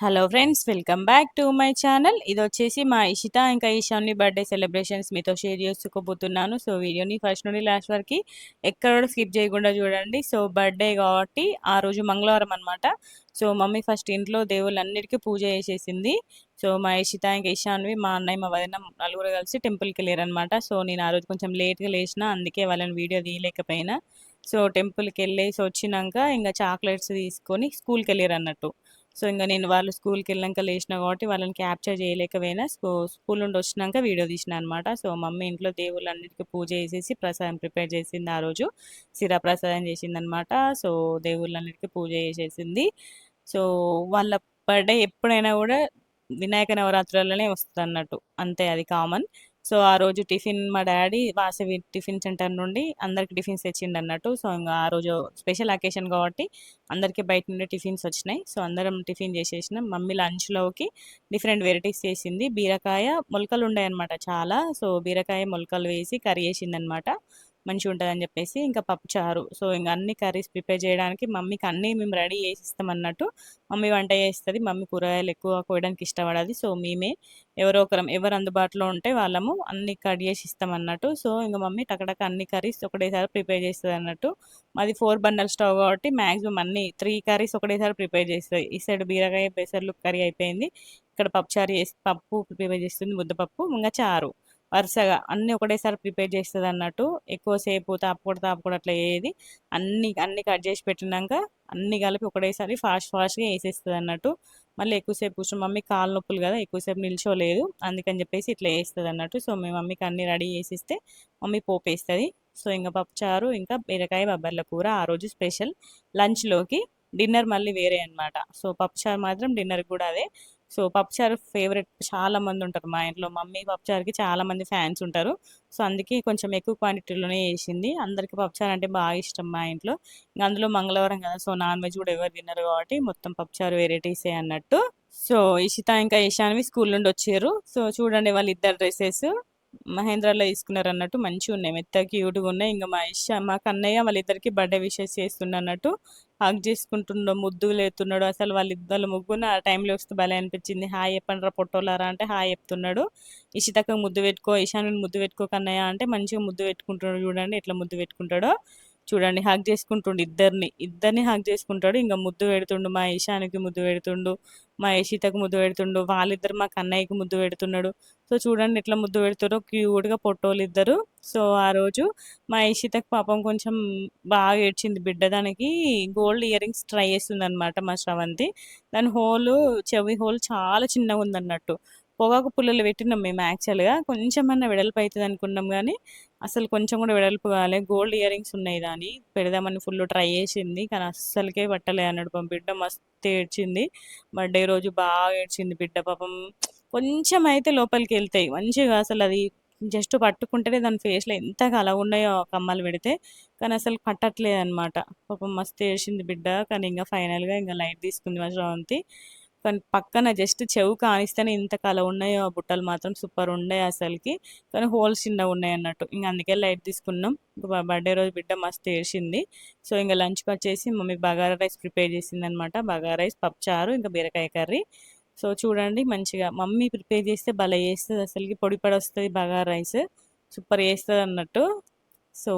Hello friends, welcome back to my channel. ఇది వచ్చేసి మా ఇషిత ఇంకా ఈశాన్వి బర్త్డే సెలబ్రేషన్స్ మీతో షేర్ చేసుకోబోతున్నాను. సో వీడియోని ఫస్ట్ నుండి లాస్ట్ వరకు ఎక్కడ కూడా స్కిప్ చేయకుండా చూడండి. సో బర్త్డే కాబట్టి ఆ రోజు మంగళవారం అనమాట. సో మమ్మీ ఫస్ట్ ఇంట్లో దేవుళ్ళన్నిటికీ పూజ చేసేసింది. సో మా ఇషిత ఇంకా ఈశాన్వి, మా అన్నయ్య, మా వదిన నలుగురు కలిసి టెంపుల్కి వెళ్ళారు అనమాట. సో నేను ఆ రోజు కొంచెం లేట్గా లేచిన, అందుకే వాళ్ళని వీడియో తీయలేకపోయినా. సో టెంపుల్కి వెళ్ళేసి వచ్చినాక ఇంకా చాక్లెట్స్ తీసుకొని స్కూల్కి వెళ్ళారు అన్నట్టు. సో ఇంక నేను వాళ్ళు స్కూల్కి వెళ్ళాక లేచిన కాబట్టి వాళ్ళని క్యాప్చర్ చేయలేకపోయినా స్కూల్ నుండి వచ్చినాక వీడియో తీసిన అనమాట. సో మమ్మీ ఇంట్లో దేవుళ్ళన్నిటికీ పూజ చేసేసి ప్రసాదం ప్రిపేర్ చేసింది. ఆ రోజు సిరా ప్రసాదం చేసింది అనమాట. సో దేవుళ్ళన్నిటికీ పూజ చేసేసింది. సో వాళ్ళ బర్త్డే ఎప్పుడైనా కూడా వినాయక నవరాత్రులనే వస్తుంది అన్నట్టు, అంతే, అది కామన్. సో ఆ రోజు టిఫిన్ మా డాడీ వాసవి టిఫిన్ సెంటర్ నుండి అందరికి టిఫిన్స్ తెచ్చిండు అన్నట్టు. సో ఇంకా ఆ రోజు స్పెషల్ అకేషన్ కాబట్టి అందరికీ బయట నుండి టిఫిన్స్ వచ్చినాయి. సో అందరం టిఫిన్ చేసేసినాం. మమ్మీ లంచ్లోకి డిఫరెంట్ వెరైటీస్ చేసింది. బీరకాయ మొలకలు ఉండే అనమాట చాలా. సో బీరకాయ మొలకలు వేసి కర్రీ చేసింది అనమాట. మంచిగా ఉంటుందని చెప్పేసి ఇంకా పప్పుచారు. సో ఇంకా అన్ని కర్రీస్ ప్రిపేర్ చేయడానికి మమ్మీకి అన్నీ మేము రెడీ చేసి ఇస్తాం అన్నట్టు. మమ్మీ వంట చేస్తుంది. మమ్మీ కూరగాయలు ఎక్కువ కోయడానికి ఇష్టపడది. సో మేమే ఎవరో ఒకరం, ఎవరు అందుబాటులో ఉంటే వాళ్ళము అన్ని కట్ చేసి ఇస్తాం అన్నట్టు. సో ఇంకా మమ్మీ టకటక అన్ని కర్రీస్ ఒకటేసారి ప్రిపేర్ చేస్తుంది అన్నట్టు. మాది 4 బండల్ స్టవ్ కాబట్టి మ్యాక్సిమం అన్ని 3 కర్రీస్ ఒకటేసారి ప్రిపేర్ చేస్తుంది. ఈ సైడ్ బీరకాయ పెసర్లు కర్రీ అయిపోయింది. ఇక్కడ పప్పుచారు చేసి పప్పు ప్రిపేర్ చేస్తుంది, ముద్దపప్పు, ఇంకా చారు. వరుసగా అన్ని ఒకటేసారి ప్రిపేర్ చేస్తుంది అన్నట్టు. ఎక్కువసేపు తాపుకోడు అట్లా ఏది, అన్ని అన్ని కట్ చేసి పెట్టినాక అన్ని కలిపి ఒకటేసారి ఫాస్ట్గా వేసేస్తుంది అన్నట్టు. మళ్ళీ ఎక్కువసేపు కూర్చొని మమ్మీ కాలు నొప్పులు కదా, ఎక్కువసేపు నిల్చోలేదు, అందుకని చెప్పేసి ఇట్లా వేస్తుంది అన్నట్టు. సో మీ మమ్మీకి అన్ని రెడీ చేసిస్తే మమ్మీ పోపు వేస్తుంది. సో ఇంకా పప్పుచారు ఇంకా బీరకాయ బబ్బర్ల కూర ఆ రోజు స్పెషల్. లంచ్లోకి, డిన్నర్ మళ్ళీ వేరే అనమాట. సో పప్పుచారు మాత్రం డిన్నర్ కూడా అదే. సో పప్పుచారు ఫేవరెట్ చాలా మంది ఉంటారు మా ఇంట్లో. మమ్మీ పప్పుచారుకి చాలా మంది ఫ్యాన్స్ ఉంటారు. సో అందుకే కొంచెం ఎక్కువ క్వాంటిటీలోనే చేసింది. అందరికీ పప్పుచారు అంటే బాగా ఇష్టం మా ఇంట్లో. ఇంకా అందులో మంగళవారం కదా, సో నాన్ వెజ్ కూడా ఎవరు తినరు కాబట్టి మొత్తం పప్పుచారు వెరైటీసే అన్నట్టు. సో ఇషిత ఇంకా ఈశాన్వి స్కూల్ నుండి వచ్చారు. సో చూడండి వాళ్ళ ఇద్దరు డ్రెస్సెస్ మహేంద్రలో తీసుకున్నారు అన్నట్టు. మంచిగా ఉన్నాయి, మెత్త క్యూట్గా ఉన్నాయి. ఇంకా మా కన్నయ్య వాళ్ళిద్దరికి బర్త్డే విషెస్ చేస్తున్నట్టు. హగ్ చేసుకుంటుండో, ముద్దులు ఎత్తున్నాడు. అసలు వాళ్ళిద్దరు ముగ్గురు ఆ టైంలో వస్తే భలే అనిపించింది. హాయ్ చెప్పండి రా పొట్టోలారా అంటే హాయ్ చెప్తున్నాడు. ఇషితకు ముద్దు పెట్టుకో, ఈశాన్యుని ముద్దు పెట్టుకో కన్నయ్య అంటే మంచిగా ముద్దు పెట్టుకుంటున్నాడు. చూడండి ఎట్లా ముద్దు పెట్టుకుంటాడో. చూడండి హగ్ చేసుకుంటుండు, ఇద్దరిని హగ్ చేసుకుంటాడు. ఇంకా ముద్దు పెడుతుండు, మా ఈశాన్యకి ముద్దు పెడుతుండు, మా యషితకు ముద్దు పెడుతుండు. వాళ్ళిద్దరు మా కన్నయ్యకి ముద్దు పెడుతున్నాడు. సో చూడండి ఎట్లా ముద్దు పెడుతారో, క్యూట్గా పొట్టోళ్ళు ఇద్దరు. సో ఆ రోజు మా ఇషితకు పాపం కొంచెం బాగా ఏడ్చింది బిడ్డ. దానికి గోల్డ్ ఇయర్ రింగ్స్ ట్రై చేస్తుంది అనమాట మా శ్రవంతి. దాని చెవి హోల్ చాలా చిన్నగా ఉందన్నట్టు. పొగాకు పుల్లలు పెట్టినాం మేము. యాక్చువల్గా కొంచెమన్నా వెడల్పు అవుతుంది అనుకున్నాం కానీ అసలు కొంచెం కూడా వెడల్పు కాలే. గోల్డ్ ఇయర్ రింగ్స్ ఉన్నాయి, దాని పెడదామని ఫుల్ ట్రై చేసింది కానీ అస్సలకే పట్టలే అన్నాడు. పాపం బిడ్డ మస్తు ఏడ్చింది. బర్త్డే రోజు బాగా ఏడ్చింది బిడ్డ పాపం. కొంచెం అయితే లోపలికి వెళ్తాయి మంచిగా, అసలు అది జస్ట్ పట్టుకుంటేనే దాని ఫేస్లో ఎంత కలగా ఉన్నాయో కమ్మలు పెడితే, కానీ అసలు పట్టట్లేదు అనమాట. పాపం మస్తు ఏడ్చింది బిడ్డ. కానీ ఇంకా ఫైనల్గా ఇంకా లైట్ తీసుకుంది మా శ్రావంతి. కానీ పక్కన జస్ట్ చెవు కానిస్తేనే ఇంత కల ఉన్నాయో ఆ బుట్టలు మాత్రం సూపర్ ఉండే అసలుకి. కానీ హోల్స్ చిన్నగా ఉన్నాయి అన్నట్టు. ఇంకా అందుకే లైట్ తీసుకున్నాం. బర్త్డే రోజు బిడ్డ మస్తు ఏడ్చింది. సో ఇంకా లంచ్కి వచ్చేసి మమ్మీ బగారా రైస్ ప్రిపేర్ చేసింది అనమాట. బగారా రైస్, పప్పుచారు, ఇంకా బీరకాయ కర్రీ. సో చూడండి మంచిగా మమ్మీ ప్రిపేర్ చేస్తే భలే చేస్తుంది అసలుకి. పొడి పొడి వస్తుంది బగారా రైస్, సూపర్ చేస్తుంది అన్నట్టు. సో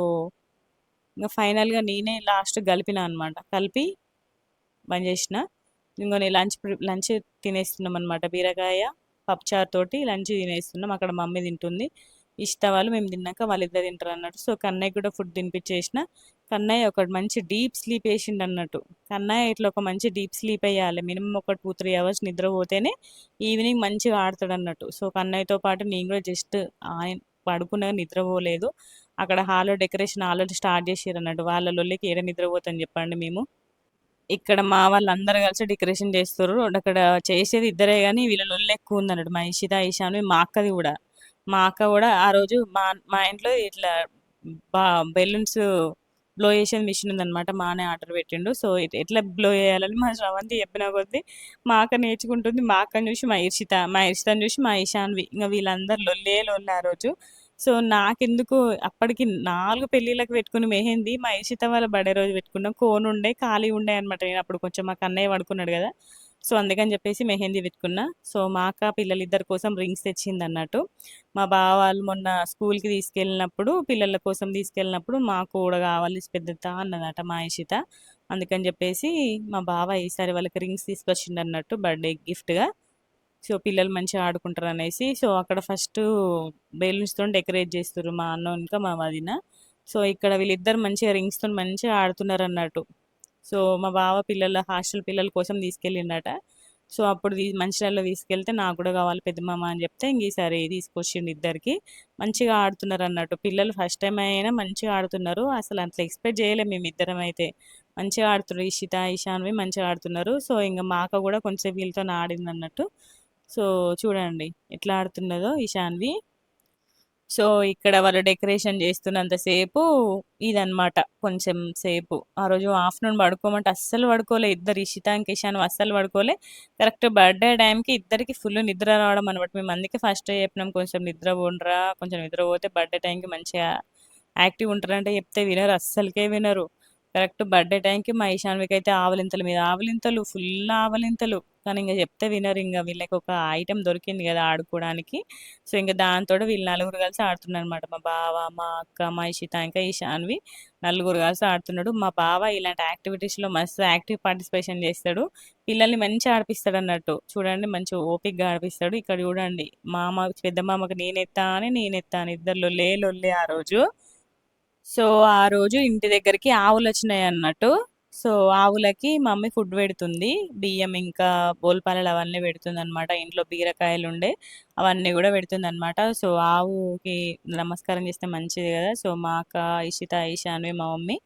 ఇంకా ఫైనల్గా నేనే లాస్ట్ కలిపిన అనమాట. కలిపి బంద్ చేసిన. ఇంకో నేను లంచ్ తినేస్తున్నాం అనమాట. బీరకాయ పప్పుచారు తోటి లంచ్ తినేస్తున్నాం. అక్కడ మమ్మీ తింటుంది, ఇష్ట వాళ్ళు మేము తిన్నాక వాళ్ళిద్దరు తింటారు అన్నట్టు. సో కన్నయ్య కూడా ఫుడ్ తినిపించేసిన. కన్నయ్య ఒక మంచి డీప్ స్లీప్ వేసిండు అన్నట్టు. కన్నయ్య ఇట్లా ఒక మంచి డీప్ స్లీప్ వేయాలి, మినిమం ఒక 2-3 అవర్స్ నిద్రపోతేనే ఈవినింగ్ మంచిగా ఆడతాడు అన్నట్టు. సో కన్నయ్యతో పాటు నేను కూడా జస్ట్ ఆయన పడుకున్నా నిద్రపోలేదు. అక్కడ హాల్లో డెకరేషన్ ఆల్రెడీ స్టార్ట్ చేసారు అన్నట్టు. వాళ్ళ లొల్లికి ఏడ నిద్రపోతాని చెప్పండి మేము. ఇక్కడ మా వాళ్ళందరూ కలిసి డెకరేషన్ చేస్తారు. అక్కడ చేసేది ఇద్దరే కానీ వీళ్ళ లొల్లి ఎక్కువ ఉందన్నట్టు. మా ఇషిత, ఈశాన్వి, మా అక్కది కూడా. మా అక్క కూడా ఆ రోజు మా మా ఇంట్లో ఇట్లా బా బెలూన్స్ బ్లో చేసేది మిషన్ ఉందన్నమాట. మానే ఆర్డర్ పెట్టిండు. సో ఎట్లా బ్లో చేయాలని మా శ్రవంతి చెప్పిన కొద్దీ మా అక్క నేర్చుకుంటుంది. మా అక్కని చూసి మా ఇషితని చూసి మా ఈశాన్వి, ఇంకా వీళ్ళందరూ లొల్లి ఆ రోజు. సో నాకెందుకు అప్పటికి 4 పెళ్ళిళ్ళకి పెట్టుకుని మెహందీ మా ఇషిత వాళ్ళ బర్త్డే రోజు పెట్టుకున్నాం. కోన్ ఉండే ఖాళీ ఉండే అనమాట. నేను అప్పుడు కొంచెం మా కన్నయ్య పడుకున్నాడు కదా. సో, అందుకని జెప్పేసి మెహందీ పెట్టుకున్నా. సో, మా అక్క పిల్లలిద్దరి కోసం రింగ్స్ తెచ్చిందన్నట్టు. మా బావ వాళ్ళు మొన్న స్కూల్‌కి తీసుకెళ్ళినప్పుడు, పిల్లల కోసం తీసుకెళ్ళినప్పుడు, "మాకు కూడా కావాలి పెద్దత్త" అన్నదట మా ఇషిత. అందుకని జెప్పేసి మా బావ ఈసారి వాళ్ళకి రింగ్స్ తీసుకొచ్చిండన్నట్టు బర్త్‌డే గిఫ్ట్‌గా. సో, పిల్లలు మంచిగా ఆడుకుంటారనేసి. సో, అక్కడ ఫస్టు బెలూన్స్‌తోని డెకరేట్ జేస్తుర్రు మా అన్న ఇంకా మా వదిన. సో, ఇక్కడ వీళ్ళిద్దరు మంచిగా రింగ్స్‌తోని మంచిగా ఆడుతున్నారన్నట్టు. సో, మా బావ పిల్లల హాస్టల్ పిల్లల కోసం తీసుకెళ్ళిండట. సో, అప్పుడు మంచిర్యాలలో తీసుకెళ్తే నాకు గూడా కావాలి పెద్దమామ అని జెప్తే ఇంగ ఈసారి తీసుకొచ్చిండు ఇద్దరికి. మంచిగా ఆడుతున్నారన్నట్టు. పిల్లలు ఫస్ట్ టైమ్ అయినా మంచిగా ఆడుతున్నారు. అసలు అట్లా ఎక్స్‌పెక్ట్ జేయలే మేమిద్దరం అయితే. మంచిగా ఆడుతుర్రు. ఇషిత, ఇషాన్వి మంచిగా ఆడుతున్నారు. సో, ఇంగ మా అక్క గూడా కొంసేపు వీళ్ళతోని ఆడిందన్నట్టు. సో, చూడండి ఎట్లా ఆడుతున్నదో ఇషాన్వి. సో, ఇక్కడ వాళ్ళు డెకరేషన్ జేస్తున్నంత సేపు ఇదనమాట కొంచెం సేపు. ఆ రోజు ఆఫ్టర్‌నూన్ పడుకోమంటే అస్సలు పడుకోలే. ఇద్దరు ఇషిత, ఇంక ఇషాన్ అస్సలు పడుకోలే. కరెక్ట్ బర్త్‌డే టైంకి ఇద్దరికి ఫుల్ నిద్ర రావడం అనమాట. మేము అందుకే ఫస్టే చెప్పినాం కొంచెం నిద్ర పోండ్రా, కొంచెం నిద్ర పోతే బర్త్‌డే టైంకి మంచిగా యాక్టివ్ ఉంటారంటే చెప్తే వినరు. అస్సలకే వినరు. కరెక్ట్ బర్త్‌డే టైంకి మా ఇషాన్వికైతే ఆవలింతల మీద ఆవలింతలు, ఫుల్ ఆవలింతలు. కానీ ఇంగ చెప్తే వినరింగ. వీళ్ళకొక ఐటెమ్ దొరికింది గదా ఆడుకోవడానికి. సో, ఇంక దాంతోటి వీళ్ళు నలుగురు కలిసి ఆడుతున్నారనమాట. మా బావ, మా అక్క, మా ఇషిత, ఇంకా ఇషాన్వి నలుగురు కలిసి ఆడుతున్నాడు. మా బావ ఇలాంటి యాక్టివిటీస్‌లో మస్తు యాక్టివ్ పార్టిసిపేషన్ చేస్తాడు. పిల్లల్ని మంచిగా ఆడిపిస్తాడన్నట్టు. చూడండి మంచిగా ఓపికగా ఆడిపిస్తాడు. ఇక్కడ చూడండి పెద్ద మామకి నేనెత్తా అని, నేనెత్తా అని ఇద్దరు లొల్లే లొల్లే ఆ రోజు. సో, ఆ రోజు ఇంటి దగ్గరికి ఆవులొచ్చినాయన్నట్టు. సో, ఆవులకి మమ్మీ ఫుడ్ పెడుతుంది. బియ్యం ఇంకా బోల్పాలలు అవన్నీ పెడుతుందనమాట. ఇంట్లో బీరకాయలుండే అవన్నీ గూడా పెడుతుందనమాట. సో, ఆవుకి నమస్కారం చేస్తే మంచిది గదా! సో, మా అక్క, ఇషిత, ఈశాన్వి, మా మమ్మీ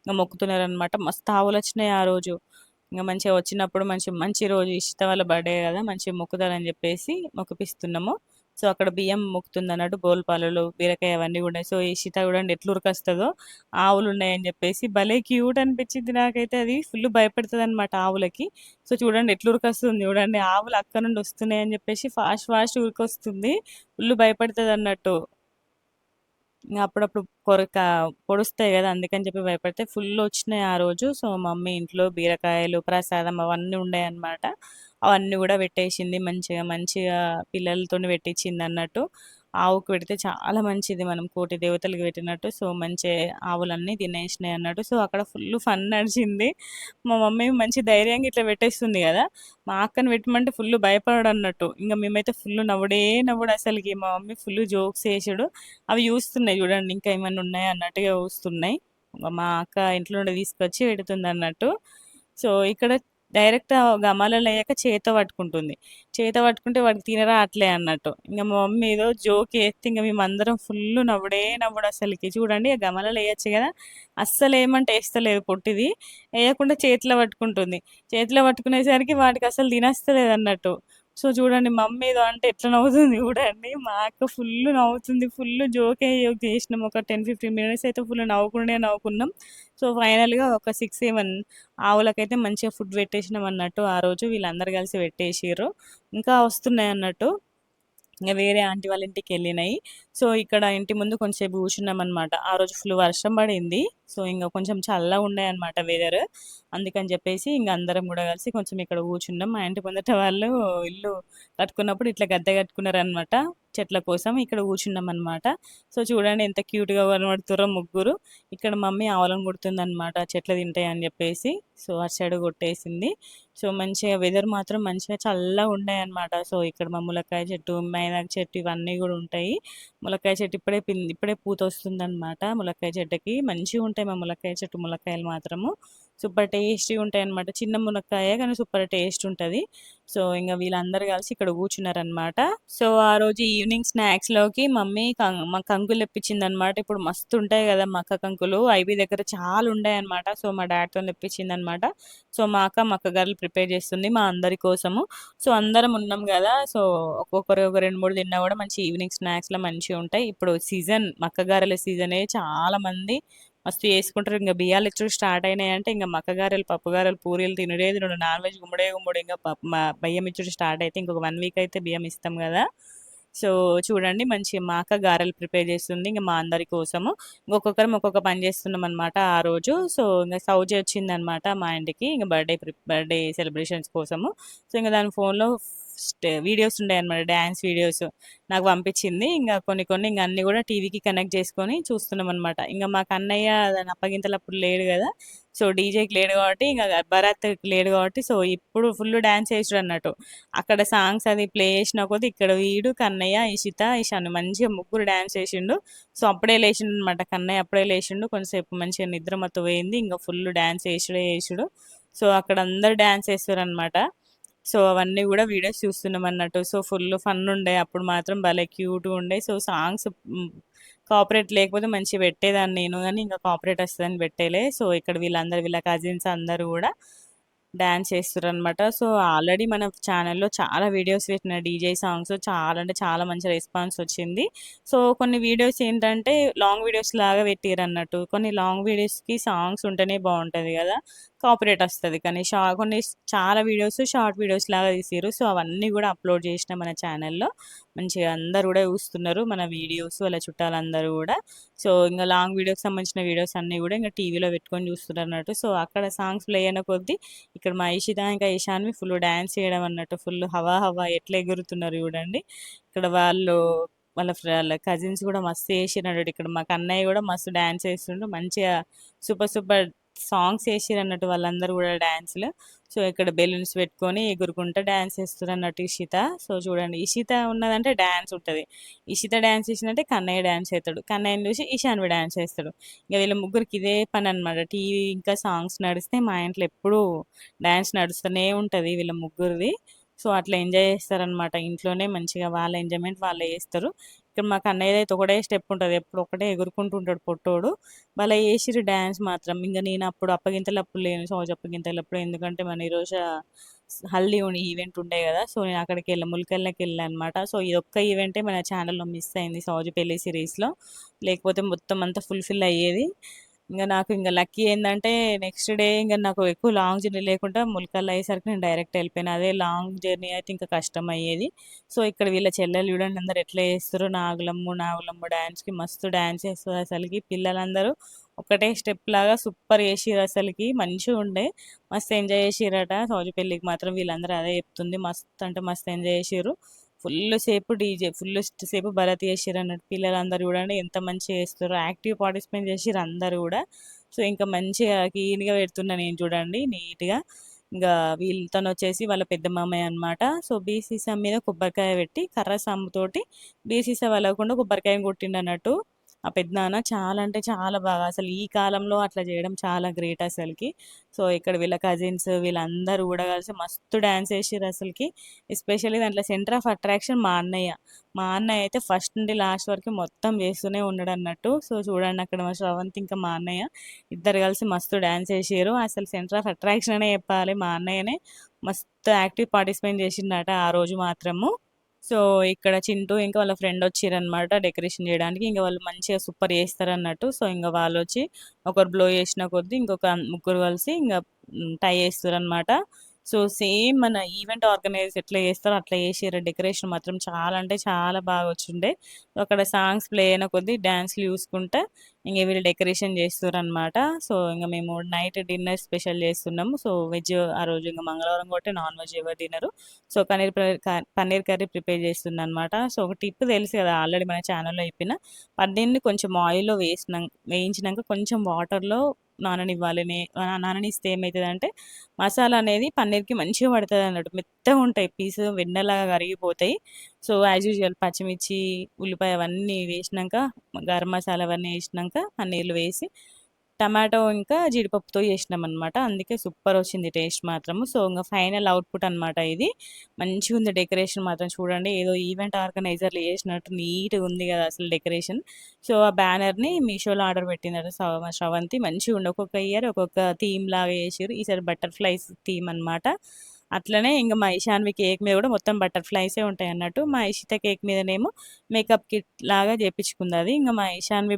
ఇంగ మొక్కుతున్నారనమాట. మస్తు ఆవులొచ్చినాయి ఆ రోజు. ఇంగ మంచిగా వచ్చినప్పుడు మంచి మంచి రోజు ఇషిత వాళ్ళ బర్త్‌డే గదా! మంచిగా మొక్కుతారని జెప్పేసి మొక్కిపిస్తున్నాము. సో, అక్కడ బియ్యం మొక్కుతుందన్నట్టు బోల్పాలలు, బీరకాయ అవన్నీ గూడా. సో, ఇషిత చూడండి ఎట్లా ఉరకస్తదో ఆవులున్నాయని జెప్పేసి. భలే క్యూట్ అనిపిచ్చిద్ది నాకైతే అది. ఫుల్ భయపడతదనమాట ఆవులకి. సో, చూడండి ఎట్లా ఉరకస్తుంది చూడండి. ఆవులు అక్కడి నుండి వస్తున్నాయని జెప్పేసి ఫాస్ట్ ఫాస్ట్ ఉరికొస్తుంది. ఫుల్ భయపడతదన్నట్టు. ఇంగ అప్పుడప్పుడు పొడుస్తాయి గదా! అందుకని చెప్పి భయపడితే ఫుల్లొచ్చినాయి ఆ రోజు. సో, మమ్మీ ఇంట్లో బీరకాయలు, ప్రసాదం అవన్నీ ఉండేయన్నమాట. అవన్నీ గూడా పెట్టేసింది. మంచిగా, మంచిగా పిల్లలతోని పెట్టిచ్చిందన్నట్టు. ఆవుకు పెడితే చాలా మంచిది. మనం కోటి దేవతలకి పెట్టినట్టు. సో, ఆవులన్నీ తినేసినాయన్నట్టు. సో, అక్కడ ఫుల్లు ఫన్ నడిచింది. మా మమ్మీ మంచి ధైర్యంగా ఇట్లా పెట్టేస్తుంది గదా! మా అక్కని పెట్టమంటే ఫుల్లు భయపడన్నట్టు. ఇంగ మేమైతే ఫుల్లు నవ్వుడే నవ్వుడు అసలకి. మా మమ్మీ ఫుల్లు జోక్స్ యేసుడు. అవి చూస్తున్నాయి చూడండి. ఇంకా ఏమన్నా ఉన్నాయా అన్నట్టుగా చూస్తున్నాయి. మా అక్క ఇంట్లో నుండి తీసుకొచ్చి పెడుతుందన్నట్టు. సో, ఇక్కడ డైరెక్ట్ గమాలలయ్యాక చేత్తో పట్టుకుంటుంది. చేత్తో పట్టుకుంటే వాడికి తినరాట్లే అన్నట్టు. ఇంగ మా మమ్మీ ఏదో జోక్ ఏస్తే ఇంగ మేమందరం ఫుల్లు నవ్వుడే నవ్వుడు అసలకి. చూడండి గమాలలో ఎయచ్చు గదా! అస్సలేయమంటే ఏస్తలేదు పొట్టిది. ఎయకుండా చేతిలో పట్టుకుంటుంది. చేతిలో పట్టుకునేసరికి వాటికసలు తినస్తలేదన్నట్టు. సో, చూడండి మమ్మీ ఏదో అంటే ఎట్లా నవ్వుతుంది చూడండి. మా అక్క ఫుల్లు నవ్వుతుంది. ఫుల్లు జోక్ చేసినాం. ఒక 10, 15 మినిట్స్ అయితే ఫుల్ నవ్వుకునే నవ్వుకున్నాం. సో, ఫైనల్‌గా ఒక 6, 7 ఆవులకైతే మంచిగా ఫుడ్ పెట్టేసినామన్నట్టు. ఆ రోజు వీళ్ళందరూ కలిసి పెట్టేసిర్రు. ఇంకా వస్తున్నాయన్నట్టు. ఇంగ వేరే ఆంటీ వాళ్ళ ఇంటికెళ్ళినయి. సో, ఇక్కడ ఇంటి ముందు కొంసేపు కూర్చున్నామనమాట. ఆ రోజు ఫుల్ వర్షం పడింది. సో, ఇంగ కొంచెం చల్లగుండే అనమాట వెదర్. అందుకని జెప్పేసి ఇంగ అందరం గూడా కలిసి కొంచెం ఇక్కడ కూర్చున్నాం. మా ఇంటి ముందట వాళ్ళు ఇల్లు కట్టుకున్నప్పుడు ఇట్లా గద్దె కట్టుకున్నారనమాట. చెట్ల కోసం ఇక్కడ కూర్చున్నామనమాట. సో, చూడండి ఎంత క్యూట్‌గా కనబడుతుర్రో ముగ్గురు. ఇక్కడ మమ్మీ ఆవులను కొడుతుందనమాట చెట్లు తింటాయని జెప్పేసి. సో, అటు సైడ్ కొట్టేసింది. సో, మంచిగా వెదర్ మాత్రం మంచిగా చల్లగుండాయనమాట. సో, ఇక్కడ మా ములక్కాయ చెట్టు, మైదాకు చెట్టు ఇవన్నీ గూడా ఉంటాయి. ములక్కాయ చెట్టు ఇప్పుడే పూతొస్తుందనమాట ములక్కాయ చెట్టుకి. మంచిగుంటాయి మా ములక్కాయ చెట్టు ములక్కాయలు మాత్రము. సూపర్ టేస్టీగా ఉంటాయనమాట. చిన్న మునక్కాయే కానీ సూపర్ టేస్ట్ ఉంటది. సో, ఇంగ వీళ్ళందరూ కలిసి ఇక్కడ కూర్చున్నారనమాట. సో, ఆ రోజు ఈవినింగ్ స్నాక్స్‌లోకి మమ్మీ మా కంకులు తెప్పించిందనమాట. ఇప్పుడు మస్తుంటాయి గదా! మక్క కంకులు. ఐబీ దగ్గర చాలా ఉండేయన్నమాట. సో, మా డ్యాడీతోని తెప్పించిందనమాట. సో, మా అక్క మక్క గారెలు ప్రిపేర్ చేస్తుంది మా అందరి కోసము. సో, అందరం ఉన్నాం గదా! సో, ఒక్కొక్కరు ఒక 2, 3 తిన్నా గూడా మంచి ఈవినింగ్ స్నాక్స్‌లా మంచిగుంటాయి. ఇప్పుడు సీజన్ మక్క గారెల సీజనే చాలా మంది మస్తు చేసుకుంటారు. ఇంగ బియ్యాలిచ్చుడు స్టార్ట్ అయినాయంటే ఇంగ మక్క గారెలు, పప్పు గారెలు, పూరీలు తినుడే తినుడు. నాన్ వెజ్ గుమ్ముడే గుమ్ముడు. ఇంగ బియ్యం ఇచ్చుడు స్టార్ట్ అయితే ఇంకొక 1 వీక్ అయితే బియ్యం ఇస్తాం గదా! సో, చూడండి మంచిగా మా అక్క గారెలు ప్రిపేర్ చేస్తుంది. ఇంక మా అందరి కోసము. ఒక్కొక్కరం ఒక్కొక్క పని చేస్తున్నామనమాట ఆ రోజు. సో, ఇంగ సౌజీ వచ్చిందనమాట మా ఇంటికి. ఇంక బర్త్‌డే సెలబ్రేషన్స్ కోసము. సో, ఇంక దాని ఫోన్‌లో వీడియోస్ ఉండేయన్నమాట. డాన్స్ వీడియోస్ నాకు పంపించింది. ఇంగ కొన్ని కొన్ని ఇంగ అన్నీ గూడా టీవీకి కనెక్ట్ చేసుకొని చూస్తున్నామనమాట. ఇంగ మా కన్నయ్య దాని అప్పగింతలప్పుడు లేడు గదా! సో, డీజేకి లేడు గాబట్టి, ఇంగ బరాత్‌కి లేడు గాబట్టి, సో, ఇప్పుడు ఫుల్లు డాన్స్ యేసుడన్నట్టు. అక్కడ సాంగ్స్ అది ప్లే చేసిన కొద్దీ ఇక్కడ వీడు, కన్నయ్య, ఇషిత, ఇషాన్ మంచిగా ముగ్గురు డాన్స్ చేసిండు. సో, అప్పుడే లేచిండనమాట. కన్నయ్య అప్పుడే లేచిండు. కొంచెంసేపు మంచిగా నిద్ర మత్తు పోయింది. ఇంక ఫుల్ డాన్స్ యేసుడే యేసుడు. సో, అక్కడ అందరూ డాన్స్ యేస్తుర్రనమాట. సో, అవన్నీ గూడా వీడియోస్ చూస్తున్నామన్నట్టు. సో, ఫుల్ ఫన్నుండే. అప్పుడు మాత్రం భలే క్యూట్‌గా ఉండే. సో, సాంగ్స్ కాపరేట్ లేకపోతే మంచిగా పెట్టేదాన్ని నేను గానీ, ఇంక కాపరేట్ వస్తదని పెట్టేలే. సో, ఇక్కడ వీళ్ళందరూ వీళ్ళ కజిన్స్ అందరూ గూడా డాన్స్ చేస్తుర్రనమాట. సో, ఆల్రెడీ మన ఛానెల్‌లో చాలా వీడియోస్ పెట్టిన డీజే సాంగ్స్ చాలా అంటే చాలా మంచి రెస్పాన్స్ వచ్చింది. సో, కొన్ని వీడియోస్ ఏంటంటే లాంగ్ వీడియోస్ లాగా పెట్టిర్రన్నట్టు. కొన్ని లాంగ్ వీడియోస్‌కి సాంగ్స్ ఉంటేనే బావుంటది గదా! కాపీరైట్ వస్తది. కానీ కొన్ని చాలా వీడియోస్ షార్ట్ వీడియోస్ లాగా తీసిర్రు. సో, అవన్నీ గూడా అప్‌లోడ్ చేసిన మన ఛానెల్‌లో. మంచిగా అందరూ గూడా చూస్తున్నారు మన వీడియోస్ వాళ్ళ చుట్టాలందరూ గూడా. సో, ఇంగ లాంగ్ వీడియోకి సంబంధించిన వీడియోస్ అన్నీ గూడా ఇంగ టీవీలో పెట్టుకొని చూస్తుర్రన్నట్టు. సో, అక్కడ సాంగ్స్ ప్లే అయిన కొద్దీ ఇక్కడ మా ఇషిత ఇంకా ఇషాన్వి ఫుల్ డాన్స్ చేయడం అన్నట్టు. ఫుల్ హవా హవా ఎట్లా ఎగురుతున్నారు చూడండి. ఇక్కడ వాళ్ళ కజిన్స్ గూడా మస్తు చేసిరన్నట్టు. ఇక్కడ మా కన్నయ్య గూడా మస్తు డాన్స్ చేస్తుండు. మంచిగా సూపర్ సూపర్ సాంగ్స్ ఏసిరన్నట్టు వాళ్ళందరూ గూడా డాన్స్‌లు. సో, ఇక్కడ బెలూన్స్ పెట్టుకొని ఎగురుకుంటా డాన్స్ ఏస్తురన్నట్టు ఇషిత. సో, చూడండి ఇషిత ఉన్నదంటే డాన్స్ ఉంటది. ఇషిత డాన్స్ చేసిందంటే కన్నయ్య డాన్స్ ఏత్తడు. కన్నయ్యని చూసి ఇషాన్వి డాన్స్ ఏస్తడు. ఇగ వీళ్ళ ముగ్గురికి ఇదే పననమాట. టీవీ ఇంకా సాంగ్స్ నడిస్తే మా ఇంట్లో ఎప్పుడూ డాన్స్ నడుస్తూనే ఉంటది వీళ్ళ ముగ్గురిది. సో, అట్లా ఎంజాయ్ చేస్తారనమాట. ఇంట్లోనే మంచిగా వాళ్ళ ఎంజాయ్‌మెంట్ వాళ్ళే చేస్తరు. ఇక్కడ మా కన్నయ్యదైతే ఒకటే స్టెప్ ఉంటది. ఎప్పుడు ఒకటే ఎగురుకుంటూ ఉంటాడు పొట్టోడు. భలే చేసిర్రు డాన్స్ మాత్రం. ఇంగ నేనప్పుడు అప్పగింతలప్పుడు లేను. సౌజ్ అప్పగింతలప్పుడు. ఎందుకంటే మన ఈరోజు హల్దీ ఈవెంట్ ఉండే గదా! సో, నేను ముల్కల్‌కెళ్ళా అనమాట. సో, ఇదొక్క ఈవెంటే మన ఛానెల్‌లో మిస్ అయింది సౌజ్ పెళ్లి సీరీస్‌లో. లేకపోతే మొత్తం అంతా ఫుల్‌ఫిల్ అయ్యేది. నాకు లక్కీ ఏందంటే నెక్స్ట్ డే నాకు ఎక్కువ లాంగ్ జర్నీ లేకుండా ములకల్ అయ్యేసరికి నేను డైరెక్ట్ ఎళ్ళిపోయాను. అదే లాంగ్ జర్నీ అయితే ఇంకా కష్టమయ్యేది. సో, ఇక్కడ వీళ్ళ చెల్లెలు చూడండి అందరూ ఎట్లా చేస్తుర్రో నాగులమ్మ, నాగులమ్మ డాన్స్‌కి మస్తు డాన్స్ చేస్తది అసలకి. పిల్లలందరూ ఒకటే స్టెప్ లాగా సూపర్ చేసిర్రు అసలకి. మంచిగుండే. మస్తు ఎంజాయ్ చేసిర్రట. సౌజీ పెళ్ళికి మాత్రం వీళ్ళందరూ అదే చెప్తుంది. మస్తు అంటే మస్తు ఎంజాయ్ చేసిర్రు. ఫుల్లు సేపు భరత్ చేసిర్రన్నట్టు. పిల్లలందరూ చూడండి ఎంత మంచిగా చేస్తుర్రో. యాక్టివ్ పార్టిసిపేట్ చేసిర్రు అందరూ గూడా. సో, ఇంకా మంచిగా క్లీన్‌గా పెడుతున్నా నేను చూడండి నీట్‌గా. ఇంగా వీళ్ళతోనొచ్చేసి వాళ్ళ పెద్ద మామయ్య అనమాట. సో, బీసీసా మీద కొబ్బరికాయ పెట్టి కర్ర సాముతోటి బీసీసా పగలకుండా కొబ్బరికాయని కొట్టిండన్నట్టు. ఆ పెద్దనాన్న చాలా అంటే చాలా బాగా అసలు ఈ కాలంలో అట్లా చేయడం చాలా గ్రేట్ అసలకి. సో, ఇక్కడ వీళ్ళ కజిన్స్ వీళ్ళందరూ గూడా కలిసి మస్తు డాన్స్ ఏసిర్రు అసలకి. ఎస్పెషల్లీ దాంట్లో సెంటర్ ఆఫ్ అట్రాక్షన్ మా అన్నయ్య. మా అన్నయ్య అయితే ఫస్ట్ నుండి లాస్ట్ వరకు మొత్తం చేస్తూనే ఉన్నాడన్నట్టు. సో, చూడండి అక్కడ మా శ్రవంత్ ఇంకా మా అన్నయ్య ఇద్దరు కలిసి మస్తు డాన్స్ ఏసిర్రు. అసలు సెంటర్ ఆఫ్ అట్రాక్షన్ అనే చెప్పాలి. మా అన్నయ్యనే మస్తు యాక్టివ్ పార్టిసిపేట్ చేసిండట ఆ రోజు మాత్రము. సో, ఇక్కడ చింటూ ఇంకా వాళ్ళ ఫ్రెండ్ వచ్చిర్రనమాట డెకరేషన్ జేయడానికి. ఇంక వాళ్ళు మంచిగా సూపర్ చేస్తారన్నట్టు. సో, ఇంగ వాళ్ళొచ్చి ఒకరు బ్లో చేసిన కొద్దీ ఇంకొక ముగ్గురు కలిసి టై ఏస్తుర్రనమాట. సో, సేమ్ మన ఈవెంట్ ఆర్గనైజర్స్ ఎట్లా చేస్తారో అట్లా చేసిర్రు. డెకరేషన్ మాత్రం చాలా అంటే చాలా బాగా వచ్చుండే. అక్కడ సాంగ్స్ ప్లే అయిన కొద్దీ డాన్స్‌లు చూసుకుంటా ఇంగ వీళ్ళు డెకరేషన్ చేస్తుర్రనమాట. సో, ఇంగ మేము నైట్ డిన్నర్ స్పెషల్ చేస్తున్నాము. సో, వెజ్ ఆ రోజు ఇంగ మంగళవారం కాబట్టి నాన్ వెజ్ ఎవరు తినరు. సో, పన్నీర్ కర్రీ ప్రిపేర్ చేస్తుందనమాట. సో, ఒక టిప్ తెలుసు కదా! ఆల్రెడీ మన ఛానెల్‌లో చెప్పిన. పన్నీర్‌ని కొంచెం ఆయిల్‌లో వేయించినంక కొంచెం వాటర్‌లో నాననివ్వాలి. నాననిస్తే ఏమైతదంటే మసాలా అనేది పన్నీర్‌కి మంచిగా పడతదన్నట్టు. మెత్తగుంటాయి వెన్నలాగా కరిగిపోతాయి. సో, యాజ్ యూజువల్ పచ్చిమిర్చి, ఉల్లిపాయ అవన్నీ వేసినంక, గరం మసాలా అవన్నీ ఏసినంక పన్నీర్‌లు వేసి టమాటో ఇంకా జీడిపప్పుతో చేసినామనమాట. అందుకే సూపరొచ్చింది టేస్ట్ మాత్రము. సో, ఇంగ ఫైనల్ అవుట్‌పుట్ అనమాట ఇది. మంచిగుంది డెకరేషన్ మాత్రం చూడండి. ఏదో ఈవెంట్ ఆర్గనైజర్‌లు చేసినట్టు నీట్‌గుంది గదా! అసలు డెకరేషన్. సో, ఆ బ్యానర్‌ని మీషోలో ఆర్డర్ పెట్టిందట శ్రవంతి. మంచిగుంది. ఒక్కొక్క ఇయర్ ఒక్కొక్క థీమ్ లాగా చేసిర్రు. ఈసారి బటర్‌ఫ్లైస్ థీమ్ అనమాట. అట్లనే ఇంగ మా ఇషాన్వి కేక్ మీద గూడా మొత్తం బటర్‌ఫ్లైసే ఉంటాయన్నట్టు. మా ఇషిత కేక్ మీదనేమో మేకప్ కిట్ లాగా జేపిచ్చుకుందది. ఇంగ మా ఇషాన్వి